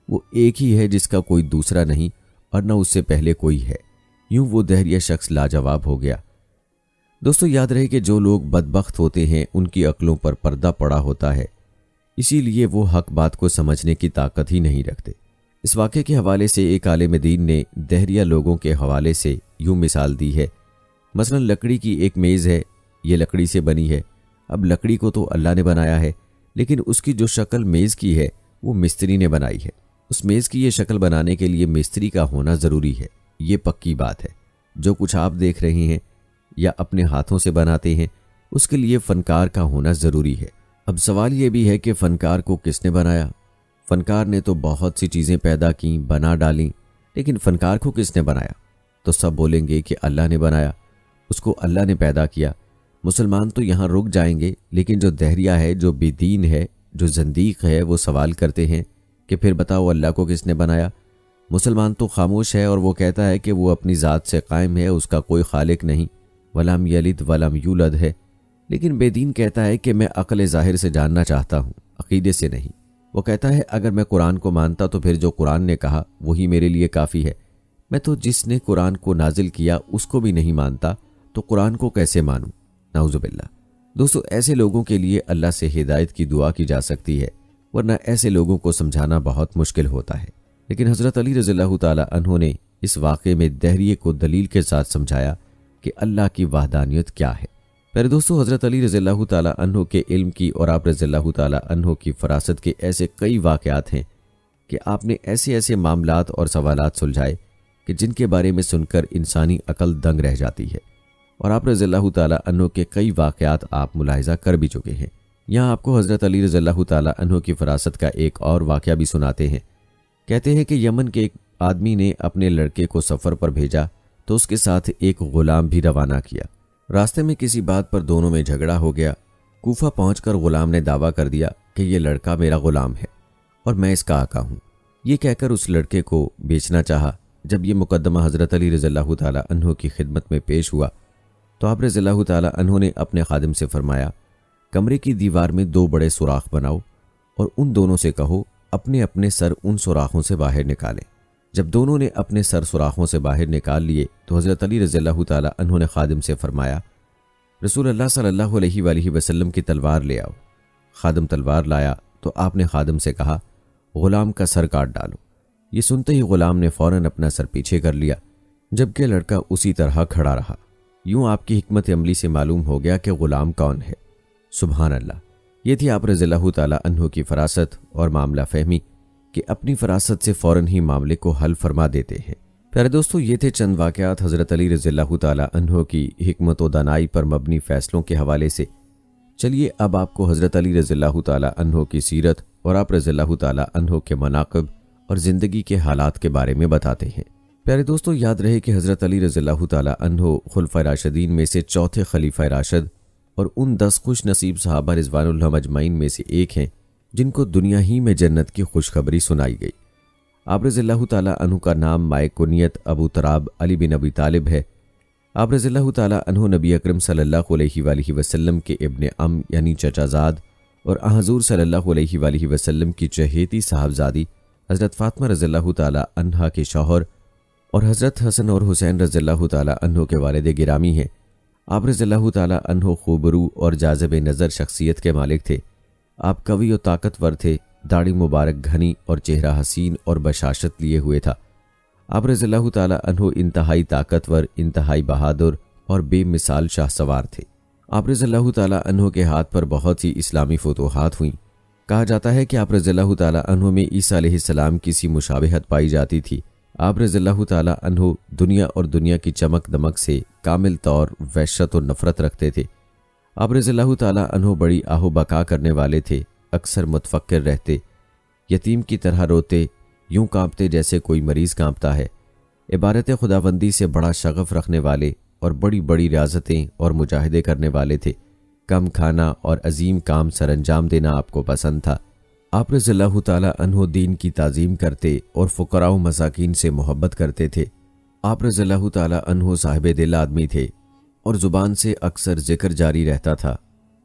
وہ ایک ہی ہے جس کا کوئی دوسرا نہیں اور نہ اس سے پہلے کوئی ہے۔ یوں وہ دہریہ شخص لاجواب ہو گیا۔ دوستو یاد رہے کہ جو لوگ بدبخت ہوتے ہیں ان کی عقلوں پر پردہ پڑا ہوتا ہے، اسی لیے وہ حق بات کو سمجھنے کی طاقت ہی نہیں رکھتے۔ اس واقعے کے حوالے سے ایک عالم دین نے دہریہ لوگوں کے حوالے سے یوں مثال دی ہے۔ مثلا لکڑی کی ایک میز ہے، یہ لکڑی سے بنی ہے۔ اب لکڑی کو تو اللہ نے بنایا ہے، لیکن اس کی جو شکل میز کی ہے وہ مستری نے بنائی ہے۔ اس میز کی یہ شکل بنانے کے لیے مستری کا ہونا ضروری ہے، یہ پکی بات ہے۔ جو کچھ آپ دیکھ رہے ہیں یا اپنے ہاتھوں سے بناتے ہیں، اس کے لیے فنکار کا ہونا ضروری ہے۔ اب سوال یہ بھی ہے کہ فنکار کو کس نے بنایا؟ فنکار نے تو بہت سی چیزیں پیدا کیں، بنا ڈالیں، لیکن فنکار کو کس نے بنایا؟ تو سب بولیں گے کہ اللہ نے بنایا، اس کو اللہ نے پیدا کیا۔ مسلمان تو یہاں رک جائیں گے، لیکن جو دہریہ ہے، جو بے دین ہے، جو زندیق ہے، وہ سوال کرتے ہیں کہ پھر بتاؤ اللہ کو کس نے بنایا؟ مسلمان تو خاموش ہے اور وہ کہتا ہے کہ وہ اپنی ذات سے قائم ہے، اس کا کوئی خالق نہیں، ولم یلد ولم یولد ہے۔ لیکن بے دین کہتا ہے کہ میں عقل ظاہر سے جاننا چاہتا ہوں، عقیدے سے نہیں۔ وہ کہتا ہے اگر میں قرآن کو مانتا تو پھر جو قرآن نے کہا وہی میرے لیے کافی ہے۔ میں تو جس نے قرآن کو نازل کیا اس کو بھی نہیں مانتا، تو قرآن کو کیسے مانوں؟ نعوذ باللہ۔ دوستو ایسے لوگوں کے لیے اللہ سے ہدایت کی دعا کی جا سکتی ہے، ورنہ ایسے لوگوں کو سمجھانا بہت مشکل ہوتا ہے۔ لیکن حضرت علی رضی اللہ تعالیٰ عنہ نے اس واقعے میں دہریے کو دلیل کے ساتھ سمجھایا کہ اللہ کی وحدانیت کیا ہے۔ پہلے دوستو حضرت علی رضی اللہ تعالیٰ عنہ کے علم کی اور آپ رضی اللہ تعالیٰ عنہ کی فراست کے ایسے کئی واقعات ہیں کہ آپ نے ایسے معاملات اور سوالات سلجھائے کہ جن کے بارے میں سن کر انسانی عقل دنگ رہ جاتی ہے، اور آپ رضی اللہ تعالیٰ عنہ کے کئی واقعات آپ ملاحظہ کر بھی چکے ہیں۔ یہاں آپ کو حضرت علی رضی اللہ تعالیٰ عنہ کی فراست کا ایک اور واقعہ بھی سناتے ہیں۔ کہتے ہیں کہ یمن کے ایک آدمی نے اپنے لڑکے کو سفر پر بھیجا تو اس کے ساتھ ایک غلام بھی روانہ کیا۔ راستے میں کسی بات پر دونوں میں جھگڑا ہو گیا۔ کوفہ پہنچ کر غلام نے دعویٰ کر دیا کہ یہ لڑکا میرا غلام ہے اور میں اس کا آقا ہوں۔ یہ کہہ کر اس لڑکے کو بیچنا چاہا۔ جب یہ مقدمہ حضرت علی رضی اللہ تعالیٰ عنہ کی خدمت میں پیش ہوا تو آپ رضی اللہ تعالیٰ عنہ نے اپنے خادم سے فرمایا کمرے کی دیوار میں 2 بڑے سوراخ بناؤ اور ان دونوں سے کہو اپنے اپنے سر ان سوراخوں سے باہر نکالیں۔ جب دونوں نے اپنے سر سوراخوں سے باہر نکال لیے تو حضرت علی رضی اللہ تعالیٰ عنہ نے خادم سے فرمایا رسول اللہ صلی اللہ علیہ وآلہ وسلم کی تلوار لے آؤ۔ خادم تلوار لایا تو آپ نے خادم سے کہا غلام کا سر کاٹ ڈالو۔ یہ سنتے ہی غلام نے فوراً اپنا سر پیچھے کر لیا، جبکہ لڑکا اسی طرح کھڑا رہا۔ یوں آپ کی حکمت عملی سے معلوم ہو گیا کہ غلام کون ہے۔ سبحان اللہ۔ یہ تھی آپ رضی اللہ تعالیٰ عنہ کی فراست اور معاملہ فہمی کہ اپنی فراست سے فوراً ہی معاملے کو حل فرما دیتے ہیں۔ پیارے دوستو یہ تھے چند واقعات حضرت علی رضی اللہ تعالیٰ عنہ کی حکمت و دانائی پر مبنی فیصلوں کے حوالے سے۔ چلیے اب آپ کو حضرت علی رضی اللہ تعالیٰ عنہ کی سیرت اور آپ رضی اللہ تعالیٰ عنہ کے مناقب اور زندگی کے حالات کے بارے میں بتاتے ہیں۔ پیارے دوستو یاد رہے کہ حضرت علی رضی اللہ تعالیٰ عنہ خلفائے راشدین میں سے چوتھے خلیفہ راشد اور ان 10 خوش نصیب صحابہ رضوان اللہ اجمعین میں سے ایک ہیں جن کو دنیا ہی میں جنت کی خوشخبری سنائی گئی۔ آپ رضی اللہ تعالیٰ عنہ کا نام مائے کنیت ابو تراب علی بن ابی طالب ہے۔ آپ رضی اللہ تعالیٰ عنہ نبی اکرم صلی اللہ علیہ وآلہ وسلم کے ابن ام یعنی چچا زاد اور حضور صلی اللہ علیہ وآلہ وسلم کی چہیتی صاحبزادی حضرت فاطمہ رضی اللہ تعالیٰ عنہا کے شوہر اور حضرت حسن اور حسین رضی اللہ تعالیٰ عنہ کے والد گرامی ہیں۔ آپ رضی اللہ تعالیٰ عنہ خوبرو اور جاذب نظر شخصیت کے مالک تھے۔ آپ قوی و طاقتور تھے، داڑھی مبارک گھنی اور چہرہ حسین اور بشاشت لیے ہوئے تھا۔ آپ رضی اللہ تعالیٰ عنہ انتہائی طاقتور، انتہائی بہادر اور بے مثال شاہ سوار تھے۔ آپ رضی اللہ تعالیٰ عنہ کے ہاتھ پر بہت سی اسلامی فتوحات ہوئیں۔ کہا جاتا ہے کہ آپ رضی اللہ تعالیٰ عنہ میں عیسیٰ علیہ السلام کی سی مشابہت پائی جاتی تھی۔ آپ رضی اللہ تعالیٰ عنہ دنیا اور دنیا کی چمک دمک سے کامل طور وحشت و نفرت رکھتے تھے۔ آپ رضی اللہ تعالیٰ عنہ بڑی آہو بکا کرنے والے تھے، اکثر متفکر رہتے، یتیم کی طرح روتے، یوں کانپتے جیسے کوئی مریض کانپتا ہے۔ عبادت خداوندی سے بڑا شغف رکھنے والے اور بڑی بڑی ریاضتیں اور مجاہدے کرنے والے تھے۔ کم کھانا اور عظیم کام سر انجام دینا آپ کو پسند تھا۔ آپ رضی اللہ تعالیٰ عنہ دین کی تعظیم کرتے اور فقراء و مساکین سے محبت کرتے تھے۔ آپ رضی اللہ تعالیٰ عنہ صاحب دل آدمی تھے اور زبان سے اکثر ذکر جاری رہتا تھا۔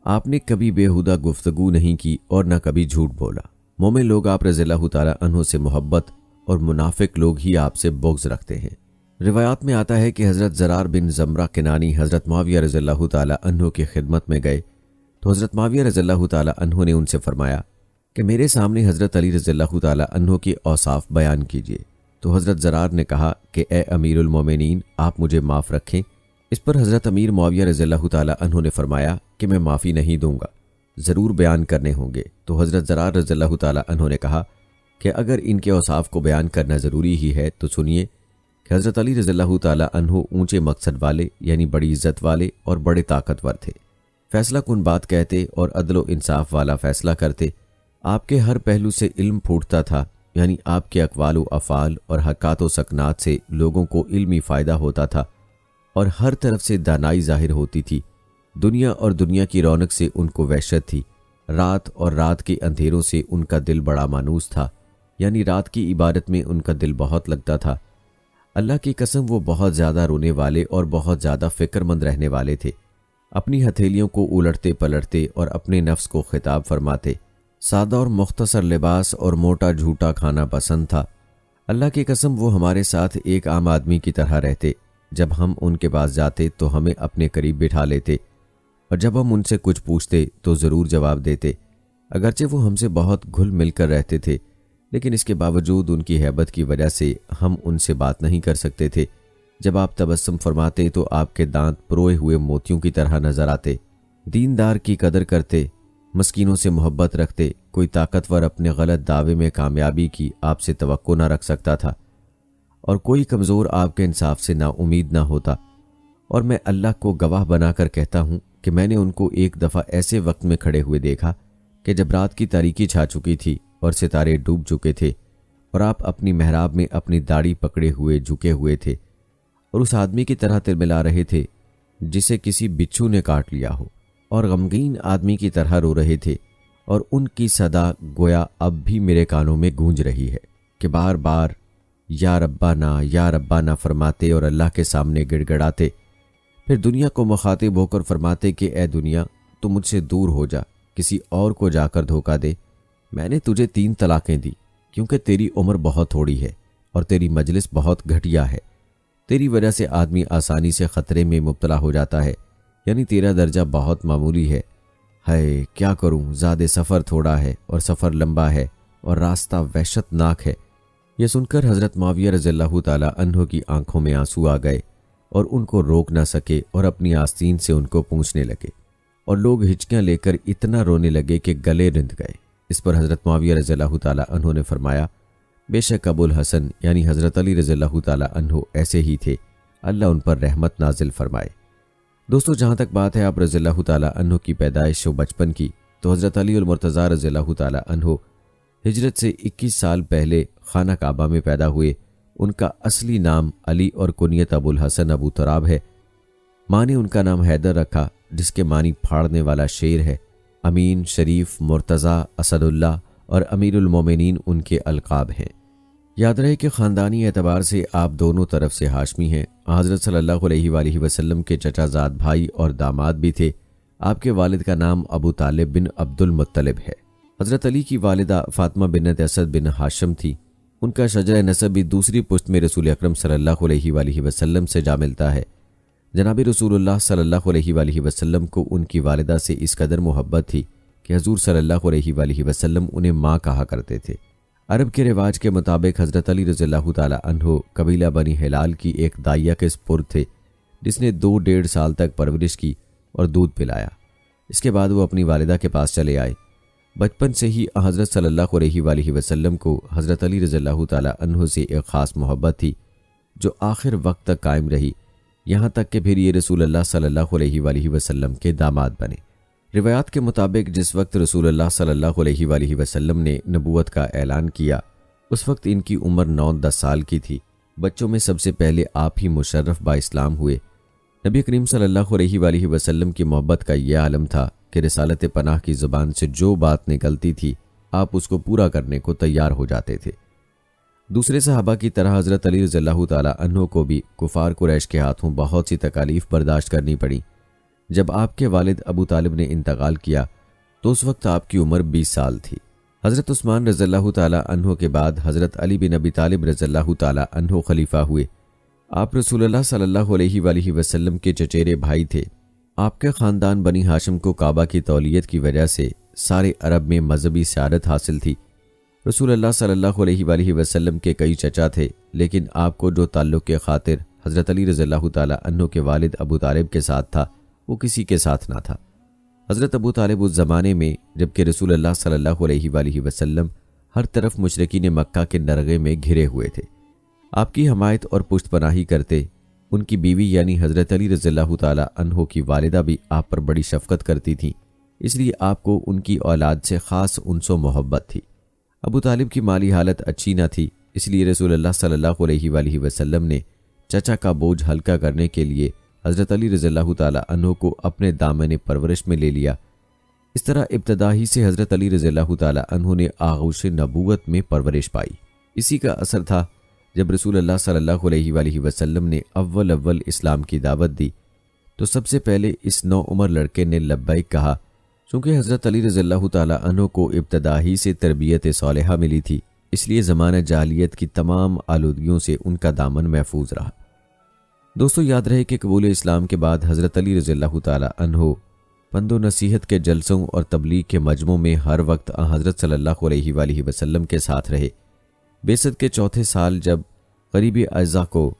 آپ نے کبھی بیہودہ گفتگو نہیں کی اور نہ کبھی جھوٹ بولا۔ مومن لوگ آپ رضی اللہ تعالیٰ عنہ سے محبت اور منافق لوگ ہی آپ سے بغض رکھتے ہیں۔ روایات میں آتا ہے کہ حضرت زرار بن زمرہ کنانی حضرت معاویہ رضی اللہ تعالیٰ عنہ کی خدمت میں گئے تو حضرت معاویہ رضی اللہ تعالیٰ عنہ نے ان سے فرمایا کہ میرے سامنے حضرت علی رضی اللہ تعالیٰ عنہ کی اوصاف بیان کیجیے۔ تو حضرت زرار نے کہا کہ اے امیر المومنین، آپ مجھے معاف رکھیں۔ اس پر حضرت امیر معاویہ رضی اللہ تعالیٰ عنہ نے فرمایا کہ میں معافی نہیں دوں گا، ضرور بیان کرنے ہوں گے۔ تو حضرت زرار رضی اللہ تعالیٰ عنہ نے کہا کہ اگر ان کے اوصاف کو بیان کرنا ضروری ہی ہے تو سنیے کہ حضرت علی رضی اللہ تعالیٰ عنہ اونچے مقصد والے یعنی بڑی عزت والے اور بڑے طاقتور تھے، فیصلہ کن بات کہتے اور عدل و انصاف والا فیصلہ کرتے۔ آپ کے ہر پہلو سے علم پھوٹتا تھا، یعنی آپ کے اقوال و افعال اور حرکات و سکنات سے لوگوں کو علمی فائدہ ہوتا تھا اور ہر طرف سے دانائی ظاہر ہوتی تھی۔ دنیا اور دنیا کی رونق سے ان کو وحشت تھی، رات اور رات کے اندھیروں سے ان کا دل بڑا مانوس تھا، یعنی رات کی عبادت میں ان کا دل بہت لگتا تھا۔ اللہ کی قسم وہ بہت زیادہ رونے والے اور بہت زیادہ فکر مند رہنے والے تھے۔ اپنی ہتھیلیوں کو الٹتے پلٹتے اور اپنے نفس کو خطاب فرماتے۔ سادہ اور مختصر لباس اور موٹا جھوٹا کھانا پسند تھا۔ اللہ کی قسم وہ ہمارے ساتھ ایک عام آدمی کی طرح رہتے۔ جب ہم ان کے پاس جاتے تو ہمیں اپنے قریب بٹھا لیتے اور جب ہم ان سے کچھ پوچھتے تو ضرور جواب دیتے۔ اگرچہ وہ ہم سے بہت گھل مل کر رہتے تھے، لیکن اس کے باوجود ان کی ہیبت کی وجہ سے ہم ان سے بات نہیں کر سکتے تھے۔ جب آپ تبسم فرماتے تو آپ کے دانت پروئے ہوئے موتیوں کی طرح نظر آتے۔ دیندار کی قدر کرتے، مسکینوں سے محبت رکھتے۔ کوئی طاقتور اپنے غلط دعوے میں کامیابی کی آپ سے توقع نہ رکھ سکتا تھا اور کوئی کمزور آپ کے انصاف سے نا امید نہ ہوتا۔ اور میں اللہ کو گواہ بنا کر کہتا ہوں کہ میں نے ان کو ایک دفعہ ایسے وقت میں کھڑے ہوئے دیکھا کہ جب رات کی تاریکی چھا چکی تھی اور ستارے ڈوب چکے تھے اور آپ اپنی محراب میں اپنی داڑھی پکڑے ہوئے جھکے ہوئے تھے اور اس آدمی کی طرح تلملا رہے تھے جسے کسی بچھو نے کاٹ لیا ہو، اور غمگین آدمی کی طرح رو رہے تھے، اور ان کی صدا گویا اب بھی میرے کانوں میں گونج رہی ہے کہ بار بار یا ربانا فرماتے اور اللہ کے سامنے گڑ گڑاتے۔ پھر دنیا کو مخاطب ہو کر فرماتے کہ اے دنیا، تو مجھ سے دور ہو جا، کسی اور کو جا کر دھوکہ دے۔ میں نے تجھے 3 طلاقیں دی کیونکہ تیری عمر بہت تھوڑی ہے اور تیری مجلس بہت گھٹیا ہے۔ تیری وجہ سے آدمی آسانی سے خطرے میں مبتلا ہو جاتا ہے، یعنی تیرا درجہ بہت معمولی ہے۔ ہے کیا کروں، زیادہ سفر تھوڑا ہے اور سفر لمبا ہے اور راستہ وحشت ناک ہے۔ یہ سن کر حضرت معاویہ رضی اللہ تعالیٰ عنہ کی آنکھوں میں آنسو آ گئے اور ان کو روک نہ سکے اور اپنی آستین سے ان کو پوچھنے لگے، اور لوگ ہچکیاں لے کر اتنا رونے لگے کہ گلے رند گئے۔ اس پر حضرت معاویہ رضی اللہ تعالیٰ عنہ نے فرمایا، بے شک ابو الحسن یعنی حضرت علی رضی اللہ تعالیٰ عنہ ایسے ہی تھے، اللہ ان پر رحمت نازل فرمائے۔ دوستو، جہاں تک بات ہے آپ رضی اللہ تعالیٰ عنہ کی پیدائش و بچپن کی، تو حضرت علی المرتضیٰ رضی اللہ تعالیٰ عنہ ہجرت سے 21 سال پہلے خانہ کعبہ میں پیدا ہوئے۔ ان کا اصلی نام علی اور کنیت ابو الحسن ابو تراب ہے۔ ماں نے ان کا نام حیدر رکھا، جس کے معنی پھاڑنے والا شیر ہے۔ امین، شریف، مرتضیٰ، اسد اللہ اور امیر المومنین ان کے القاب ہیں۔ یاد رہے کہ خاندانی اعتبار سے آپ دونوں طرف سے ہاشمی ہیں۔ حضرت صلی اللہ علیہ وآلہ وسلم کے چچا زاد بھائی اور داماد بھی تھے۔ آپ کے والد کا نام ابو طالب بن عبد المطلب ہے۔ حضرت علی کی والدہ فاطمہ بنت اسد بن ہاشم تھی۔ ان کا شجرہ نسب بھی دوسری پشت میں رسول اکرم صلی اللہ علیہ وآلہ وسلم سے جا ملتا ہے۔ جناب رسول اللہ صلی اللہ علیہ وآلہ وسلم کو ان کی والدہ سے اس قدر محبت تھی کہ حضور صلی اللہ علیہ وآلہ وسلم انہیں ماں کہا کرتے تھے۔ عرب کے رواج کے مطابق حضرت علی رضی اللہ تعالیٰ عنہ قبیلہ بنی ہلال کی ایک دائیہ کے سپرد تھے، جس نے 2 ڈیڑھ سال تک پرورش کی اور دودھ پلایا۔ اس کے بعد وہ اپنی والدہ کے پاس چلے آئے۔ بچپن سے ہی حضرت صلی اللہ علیہ وآلہ وسلم کو حضرت علی رضی اللہ تعالیٰ عنہ سے ایک خاص محبت تھی جو آخر وقت تک قائم رہی، یہاں تک کہ پھر یہ رسول اللہ صلی اللہ علیہ وآلہ وسلم کے داماد بنے۔ روایات کے مطابق جس وقت رسول اللہ صلی اللہ علیہ وآلہ وسلم نے نبوت کا اعلان کیا اس وقت ان کی عمر 9-10 سال کی تھی۔ بچوں میں سب سے پہلے آپ ہی مشرف با اسلام ہوئے۔ نبی کریم صلی اللہ علیہ وآلہ وسلم کی محبت کا یہ عالم تھا کہ رسالت پناہ کی زبان سے جو بات نکلتی تھی آپ اس کو پورا کرنے کو تیار ہو جاتے تھے۔ دوسرے صحابہ کی طرح حضرت علی رضی اللہ تعالیٰ عنہ کو بھی کفار قریش کے ہاتھوں بہت سی تکالیف برداشت کرنی پڑی۔ جب آپ کے والد ابو طالب نے انتقال کیا تو اس وقت آپ کی عمر 20 سال تھی۔ حضرت عثمان رضی اللہ تعالیٰ عنہ کے بعد حضرت علی بن ابی طالب رضی اللہ تعالیٰ عنہ خلیفہ ہوئے۔ آپ رسول اللہ صلی اللہ علیہ وآلہ وسلم کے چچیرے بھائی تھے۔ آپ کے خاندان بنی ہاشم کو کعبہ کی تولیت کی وجہ سے سارے عرب میں مذہبی سعادت حاصل تھی۔ رسول اللہ صلی اللہ علیہ وآلہ وسلم کے کئی چچا تھے، لیکن آپ کو جو تعلق کے خاطر حضرت علی رضی اللہ تعالیٰ عنہ کے والد ابو طالب کے ساتھ تھا وہ کسی کے ساتھ نہ تھا۔ حضرت ابو طالب اس زمانے میں جبکہ رسول اللہ صلی اللہ علیہ وآلہ وسلم ہر طرف مشرکین مکہ کے نرغے میں گھرے ہوئے تھے، آپ کی حمایت اور پشت پناہی کرتے۔ ان کی بیوی یعنی حضرت علی رضی اللہ تعالیٰ عنہ کی والدہ بھی آپ پر بڑی شفقت کرتی تھیں، اس لیے آپ کو ان کی اولاد سے خاص انس و محبت تھی۔ ابو طالب کی مالی حالت اچھی نہ تھی، اس لیے رسول اللہ صلی اللہ علیہ وآلہ وسلم نے چچا کا بوجھ ہلکا کرنے کے لیے حضرت علی رضی اللہ تعالیٰ عنہ کو اپنے دامن پرورش میں لے لیا۔ اس طرح ابتدا ہی سے حضرت علی رضی اللہ تعالیٰ عنہ نے آغوش نبوت میں پرورش پائی۔ اسی کا اثر تھا جب رسول اللہ صلی اللہ علیہ وآلہ وسلم نے اول اسلام کی دعوت دی تو سب سے پہلے اس نو عمر لڑکے نے لبیک کہا۔ چونکہ حضرت علی رضی اللہ تعالیٰ عنہ کو ابتدا ہی سے تربیت صالحہ ملی تھی، اس لیے زمانہ جاہلیت کی تمام آلودگیوں سے ان کا دامن محفوظ رہا۔ دوستو یاد رہے کہ قبول اسلام کے بعد حضرت علی رضی اللہ تعالیٰ عنہ پند و نصیحت کے جلسوں اور تبلیغ کے مجمعوں میں ہر وقت حضرت صلی اللہ علیہ وآلہ وسلم کے ساتھ رہے۔ بعثت کے چوتھے سال جب قریبی اعزاء کو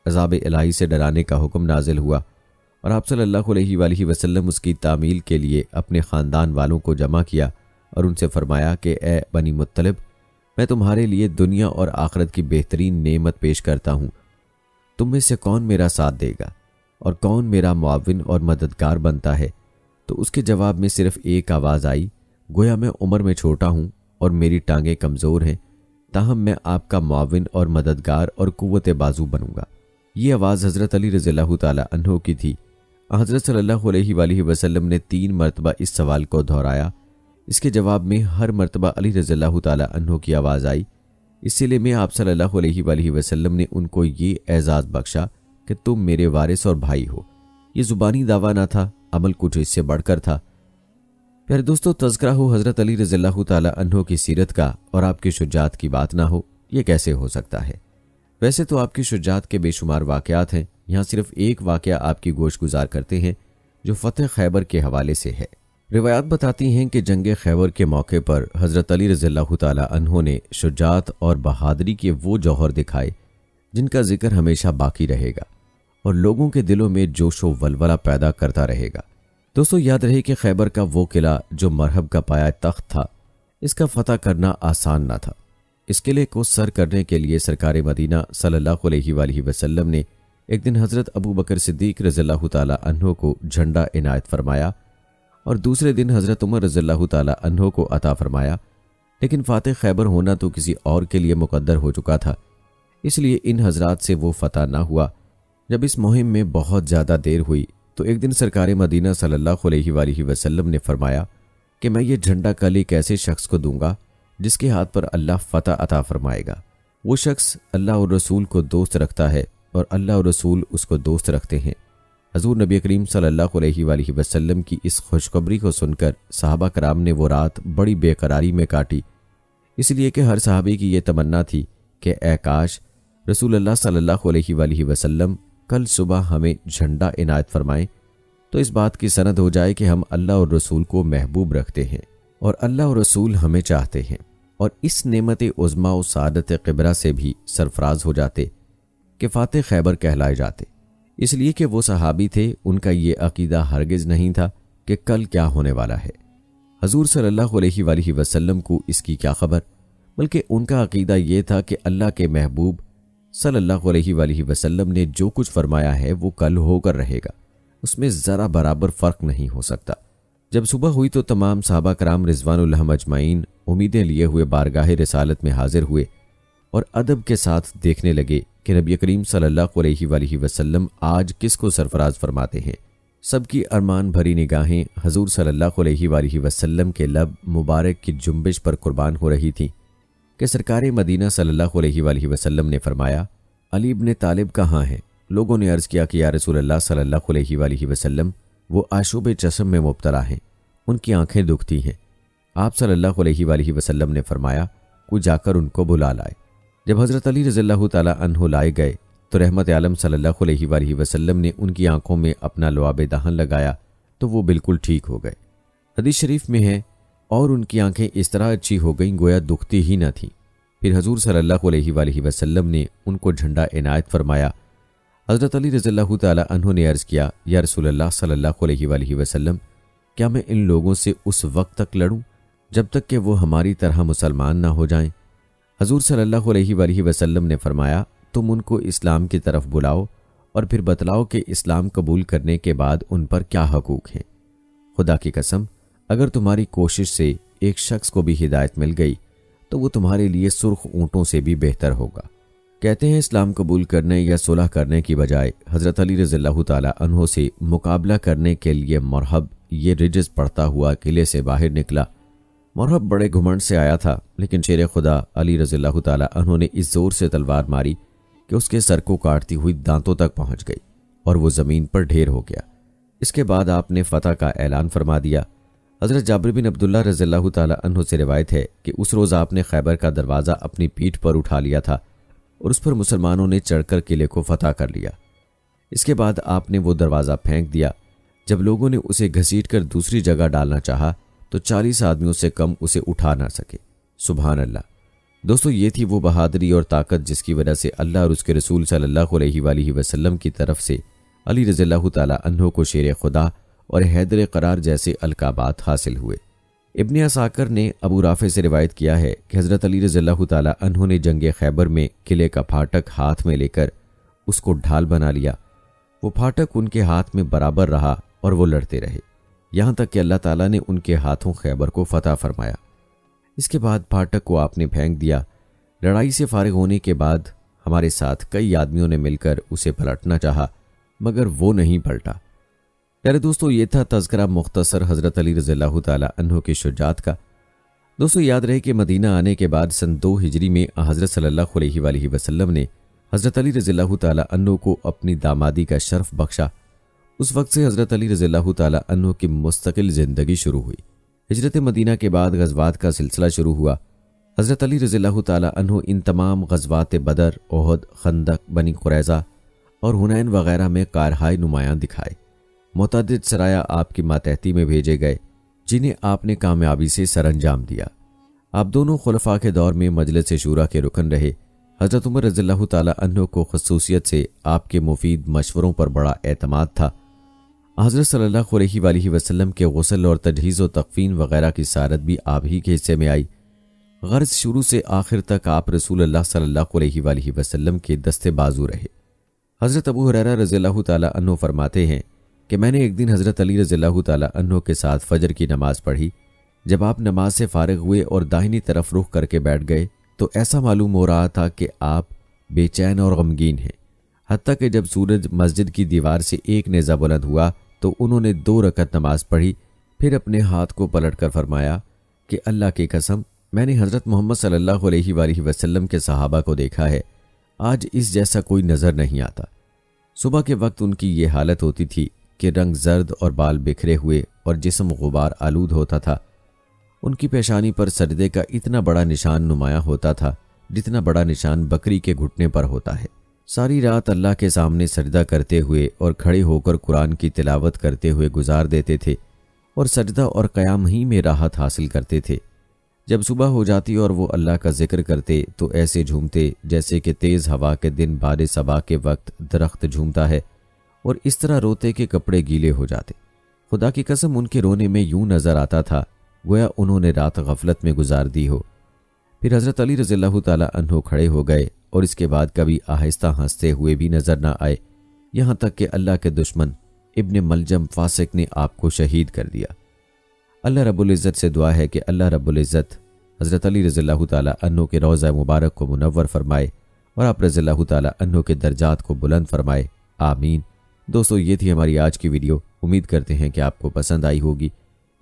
عذاب الہی سے ڈرانے کا حکم نازل ہوا اور آپ صلی اللہ علیہ وآلہ وسلم اس کی تعمیل کے لیے اپنے خاندان والوں کو جمع کیا اور ان سے فرمایا کہ اے بنی مطلب، میں تمہارے لیے دنیا اور آخرت کی بہترین نعمت پیش کرتا ہوں، تم میں سے کون میرا ساتھ دے گا اور کون میرا معاون اور مددگار بنتا ہے؟ تو اس کے جواب میں صرف ایک آواز آئی، گویا میں عمر میں چھوٹا ہوں اور میری ٹانگیں کمزور ہیں، تاہم میں آپ کا معاون اور مددگار اور قوت بازو بنوں گا۔ یہ آواز حضرت علی رضی اللہ تعالیٰ عنہ کی تھی۔ حضرت صلی اللہ علیہ وآلہ وسلم نے 3 مرتبہ اس سوال کو دہرایا۔ اس کے جواب میں ہر مرتبہ علی رضی اللہ تعالیٰ عنہ کی آواز آئی۔ اس سلسلے میں آپ صلی اللہ علیہ وآلہ وسلم نے ان کو یہ اعزاز بخشا کہ تم میرے وارث اور بھائی ہو۔ یہ زبانی دعویٰ نہ تھا، عمل کچھ اس سے بڑھ کر تھا۔ پیارے دوستو، تذکرہ ہو حضرت علی رضی اللہ تعالیٰ عنہ کی سیرت کا اور آپ کی شجاعت کی بات نہ ہو، یہ کیسے ہو سکتا ہے؟ ویسے تو آپ کی شجاعت کے بے شمار واقعات ہیں، یہاں صرف ایک واقعہ آپ کی گوش گزار کرتے ہیں جو فتح خیبر کے حوالے سے ہے۔ روایات بتاتی ہیں کہ جنگ خیبر کے موقع پر حضرت علی رضی اللہ تعالیٰ عنہ نے شجاعت اور بہادری کے وہ جوہر دکھائے جن کا ذکر ہمیشہ باقی رہے گا اور لوگوں کے دلوں میں جوش و ولولہ پیدا کرتا رہے گا۔ دوستو یاد رہے کہ خیبر کا وہ قلعہ جو مرحب کا پایا تخت تھا، اس کا فتح کرنا آسان نہ تھا۔ اس قلعے کو سر کرنے کے لیے سرکار مدینہ صلی اللہ علیہ وآلہ وسلم نے ایک دن حضرت ابو بکر صدیق رضی اللہ تعالیٰ عنہ کو جھنڈا عنایت فرمایا اور دوسرے دن حضرت عمر رضی اللہ تعالیٰ عنہ کو عطا فرمایا، لیکن فاتح خیبر ہونا تو کسی اور کے لیے مقدر ہو چکا تھا، اس لیے ان حضرات سے وہ فتح نہ ہوا۔ جب اس مہم میں بہت زیادہ دیر ہوئی تو ایک دن سرکار مدینہ صلی اللہ علیہ وآلہ وسلم نے فرمایا کہ میں یہ جھنڈا کل ایک ایسے شخص کو دوں گا جس کے ہاتھ پر اللہ فتح عطا فرمائے گا۔ وہ شخص اللہ اور رسول کو دوست رکھتا ہے اور اللہ اور رسول اس کو دوست رکھتے ہیں۔ حضور نبی کریم صلی اللہ علیہ وآلہ وسلم کی اس خوشخبری کو سن کر صحابہ کرام نے وہ رات بڑی بے قراری میں کاٹی، اس لیے کہ ہر صحابی کی یہ تمنا تھی کہ اے کاش رسول اللہ صلی اللہ علیہ وآلہ وسلم کل صبح ہمیں جھنڈا عنایت فرمائیں تو اس بات کی سند ہو جائے کہ ہم اللہ اور رسول کو محبوب رکھتے ہیں اور اللہ اور رسول ہمیں چاہتے ہیں، اور اس نعمت عظمیٰ و سعادت قبرہ سے بھی سرفراز ہو جاتے کہ فاتح خیبر کہلائے جاتے۔ اس لیے کہ وہ صحابی تھے، ان کا یہ عقیدہ ہرگز نہیں تھا کہ کل کیا ہونے والا ہے۔ حضور صلی اللہ علیہ وآلہ وسلم کو اس کی کیا خبر، بلکہ ان کا عقیدہ یہ تھا کہ اللہ کے محبوب صلی اللہ علیہ وآلہ وسلم نے جو کچھ فرمایا ہے وہ کل ہو کر رہے گا، اس میں ذرا برابر فرق نہیں ہو سکتا۔ جب صبح ہوئی تو تمام صحابہ کرام رضوان اللہ اجمعین امیدیں لیے ہوئے بارگاہ رسالت میں حاضر ہوئے اور ادب کے ساتھ دیکھنے لگے کہ نبی کریم صلی اللہ علیہ وآلہ وسلم آج کس کو سرفراز فرماتے ہیں۔ سب کی ارمان بھری نگاہیں حضور صلی اللہ علیہ وآلہ وسلم کے لب مبارک کی جنبش پر قربان ہو رہی تھیں کہ سرکار مدینہ صلی اللہ علیہ وآلہ وسلم نے فرمایا، علی ابن طالب کہاں ہیں؟ لوگوں نے عرض کیا کہ یا رسول اللہ صلی اللہ علیہ وآلہ وسلم وہ آشوب چشم میں مبتلا ہیں، ان کی آنکھیں دکھتی ہیں۔ آپ صلی اللہ علیہ وآلہ وسلم نے فرمایا، کوئی جا کر ان کو بلا لائے۔ جب حضرت علی رضی اللہ تعالی عنہ لائے گئے تو رحمت عالم صلی اللہ علیہ وآلہ وسلم نے ان کی آنکھوں میں اپنا لعاب دہن لگایا تو وہ بالکل ٹھیک ہو گئے۔ حدیث شریف میں ہے، اور ان کی آنکھیں اس طرح اچھی ہو گئیں گویا دکھتی ہی نہ تھیں۔ پھر حضور صلی اللہ علیہ وآلہ وسلم نے ان کو جھنڈا عنایت فرمایا۔ حضرت علی رضی اللہ تعالی عنہ نے عرض کیا، یا رسول اللہ صلی اللہ علیہ وآلہ وسلم، کیا میں ان لوگوں سے اس وقت تک لڑوں جب تک کہ وہ ہماری طرح مسلمان نہ ہو جائیں؟ حضور صلی اللہ علیہ وآلہ وسلم نے فرمایا، تم ان کو اسلام کی طرف بلاؤ اور پھر بتلاؤ کہ اسلام قبول کرنے کے بعد ان پر کیا حقوق ہیں۔ خدا کی قسم، اگر تمہاری کوشش سے ایک شخص کو بھی ہدایت مل گئی تو وہ تمہارے لیے سرخ اونٹوں سے بھی بہتر ہوگا۔ کہتے ہیں اسلام قبول کرنے یا صلح کرنے کی بجائے حضرت علی رضی اللہ تعالی عنہ سے مقابلہ کرنے کے لیے مرحب یہ رجز پڑھتا ہوا قلعے سے باہر نکلا۔ مرحب بڑے گھمنڈ سے آیا تھا، لیکن شیر خدا علی رضی اللہ تعالی عنہ نے اس زور سے تلوار ماری کہ اس کے سر کو کاٹتی ہوئی دانتوں تک پہنچ گئی اور وہ زمین پر ڈھیر ہو گیا۔ اس کے بعد آپ نے فتح کا اعلان فرما دیا۔ حضرت جابر بن عبداللہ رضی اللہ تعالی عنہ سے روایت ہے کہ اس روز آپ نے خیبر کا دروازہ اپنی پیٹھ پر اٹھا لیا تھا اور اس پر مسلمانوں نے چڑھ کر قلعے کو فتح کر لیا۔ اس کے بعد آپ نے وہ دروازہ پھینک دیا۔ جب لوگوں نے اسے گھسیٹ کر دوسری جگہ ڈالنا چاہا تو 40 آدمیوں سے کم اسے اٹھا نہ سکے۔ سبحان اللہ۔ دوستو، یہ تھی وہ بہادری اور طاقت جس کی وجہ سے اللہ اور اس کے رسول صلی اللہ علیہ وآلہ وسلم کی طرف سے علی رضی اللہ تعالی عنہ کو شیر خدا اور حیدر قرار جیسے القابات حاصل ہوئے۔ ابن عساکر نے ابو رافع سے روایت کیا ہے کہ حضرت علی رضی اللہ تعالی عنہ نے جنگ خیبر میں قلعے کا پھاٹک ہاتھ میں لے کر اس کو ڈھال بنا لیا۔ وہ پھاٹک ان کے ہاتھ میں برابر رہا اور وہ لڑتے رہے، یہاں تک کہ اللہ تعالیٰ نے ان کے ہاتھوں خیبر کو فتح فرمایا۔ اس کے بعد پھاٹک کو آپ نے پھینک دیا۔ لڑائی سے فارغ ہونے کے بعد ہمارے ساتھ کئی آدمیوں نے مل کر اسے پلٹنا چاہا، مگر وہ نہیں پلٹا۔ پیارے دوستو، یہ تھا تذکرہ مختصر حضرت علی رضی اللہ تعالی عنہ کی شجاعت کا۔ دوستو، یاد رہے کہ مدینہ آنے کے بعد سن 2 ہجری میں حضرت صلی اللہ علیہ وآلہ وسلم نے حضرت علی رضی اللہ تعالی عنہ کو اپنی دامادی کا شرف بخشا۔ اس وقت سے حضرت علی رضی اللہ تعالی عنہ کی مستقل زندگی شروع ہوئی۔ ہجرت مدینہ کے بعد غزوات کا سلسلہ شروع ہوا۔ حضرت علی رضی اللہ تعالی عنہ ان تمام غزوات بدر، احد، خندق، بنی قریظہ اور حنین وغیرہ میں کارہائے نمایاں دکھائے۔ متعدد سرایہ آپ کی ماتحتی میں بھیجے گئے جنہیں آپ نے کامیابی سے سر انجام دیا۔ آپ دونوں خلفاء کے دور میں مجلس شورا کے رکن رہے۔ حضرت عمر رضی اللہ تعالی عنہ کو خصوصیت سے آپ کے مفید مشوروں پر بڑا اعتماد تھا۔ حضرت صلی اللہ علیہ وآلہ وسلم کے غسل اور تجہیز و تکفین وغیرہ کی سعادت بھی آپ ہی کے حصے میں آئی۔ غرض شروع سے آخر تک آپ رسول اللہ صلی اللہ علیہ وآلہ وسلم کے دستے بازو رہے۔ حضرت ابو ہریرہ رضی اللہ تعالی عنہ فرماتے ہیں کہ میں نے ایک دن حضرت علی رضی اللہ تعالی عنہ کے ساتھ فجر کی نماز پڑھی۔ جب آپ نماز سے فارغ ہوئے اور داہنی طرف رخ کر کے بیٹھ گئے تو ایسا معلوم ہو رہا تھا کہ آپ بے چین اور غمگین ہیں، حتیٰ کہ جب سورج مسجد کی دیوار سے ایک نیزہ بلند ہوا تو انہوں نے 2 رکعت نماز پڑھی، پھر اپنے ہاتھ کو پلٹ کر فرمایا کہ اللہ کی قسم، میں نے حضرت محمد صلی اللہ علیہ وآلہ وسلم کے صحابہ کو دیکھا ہے، آج اس جیسا کوئی نظر نہیں آتا۔ صبح کے وقت ان کی یہ حالت ہوتی تھی کہ رنگ زرد اور بال بکھرے ہوئے اور جسم غبار آلود ہوتا تھا۔ ان کی پیشانی پر سجدے کا اتنا بڑا نشان نمایاں ہوتا تھا جتنا بڑا نشان بکری کے گھٹنے پر ہوتا ہے۔ ساری رات اللہ کے سامنے سجدہ کرتے ہوئے اور کھڑے ہو کر قرآن کی تلاوت کرتے ہوئے گزار دیتے تھے اور سجدہ اور قیام ہی میں راحت حاصل کرتے تھے۔ جب صبح ہو جاتی اور وہ اللہ کا ذکر کرتے تو ایسے جھومتے جیسے کہ تیز ہوا کے دن باد صبا کے وقت درخت جھومتا ہے، اور اس طرح روتے کہ کپڑے گیلے ہو جاتے۔ خدا کی قسم، ان کے رونے میں یوں نظر آتا تھا گویا انہوں نے رات غفلت میں گزار دی ہو۔ پھر حضرت علی رضی اللہ تعالیٰ عنہ کھڑے ہو گئے اور اس کے بعد کبھی آہستہ ہنستے ہوئے بھی نظر نہ آئے، یہاں تک کہ اللہ کے دشمن ابن ملجم فاسق نے آپ کو شہید کر دیا۔ اللہ رب العزت سے دعا ہے کہ اللہ رب العزت حضرت علی رضی اللہ تعالیٰ عنہ کے روضہ مبارک کو منور فرمائے اور آپ رضی اللہ تعالیٰ عنہ کے درجات کو بلند فرمائے، آمین۔ دوستو، یہ تھی ہماری آج کی ویڈیو، امید کرتے ہیں کہ آپ کو پسند آئی ہوگی۔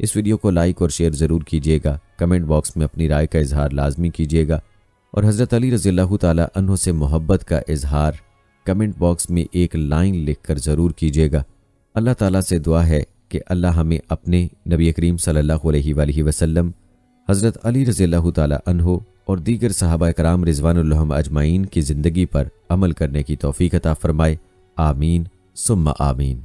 اس ویڈیو کو لائک اور شیئر ضرور کیجیے گا، کمنٹ باکس میں اپنی رائے کا اظہار لازمی کیجیے گا، اور حضرت علی رضی اللہ تعالیٰ عنہ سے محبت کا اظہار کمنٹ باکس میں ایک لائن لکھ کر ضرور کیجیے گا۔ اللہ تعالیٰ سے دعا ہے کہ اللہ ہمیں اپنے نبی کریم صلی اللہ علیہ وآلہ وسلم، حضرت علی رضی اللہ تعالیٰ عنہ اور دیگر صحابہ کرام رضوان اللہ اجمعین کی زندگی پر عمل کرنے کی توفیق عطا فرمائے، آمین ثم آمین۔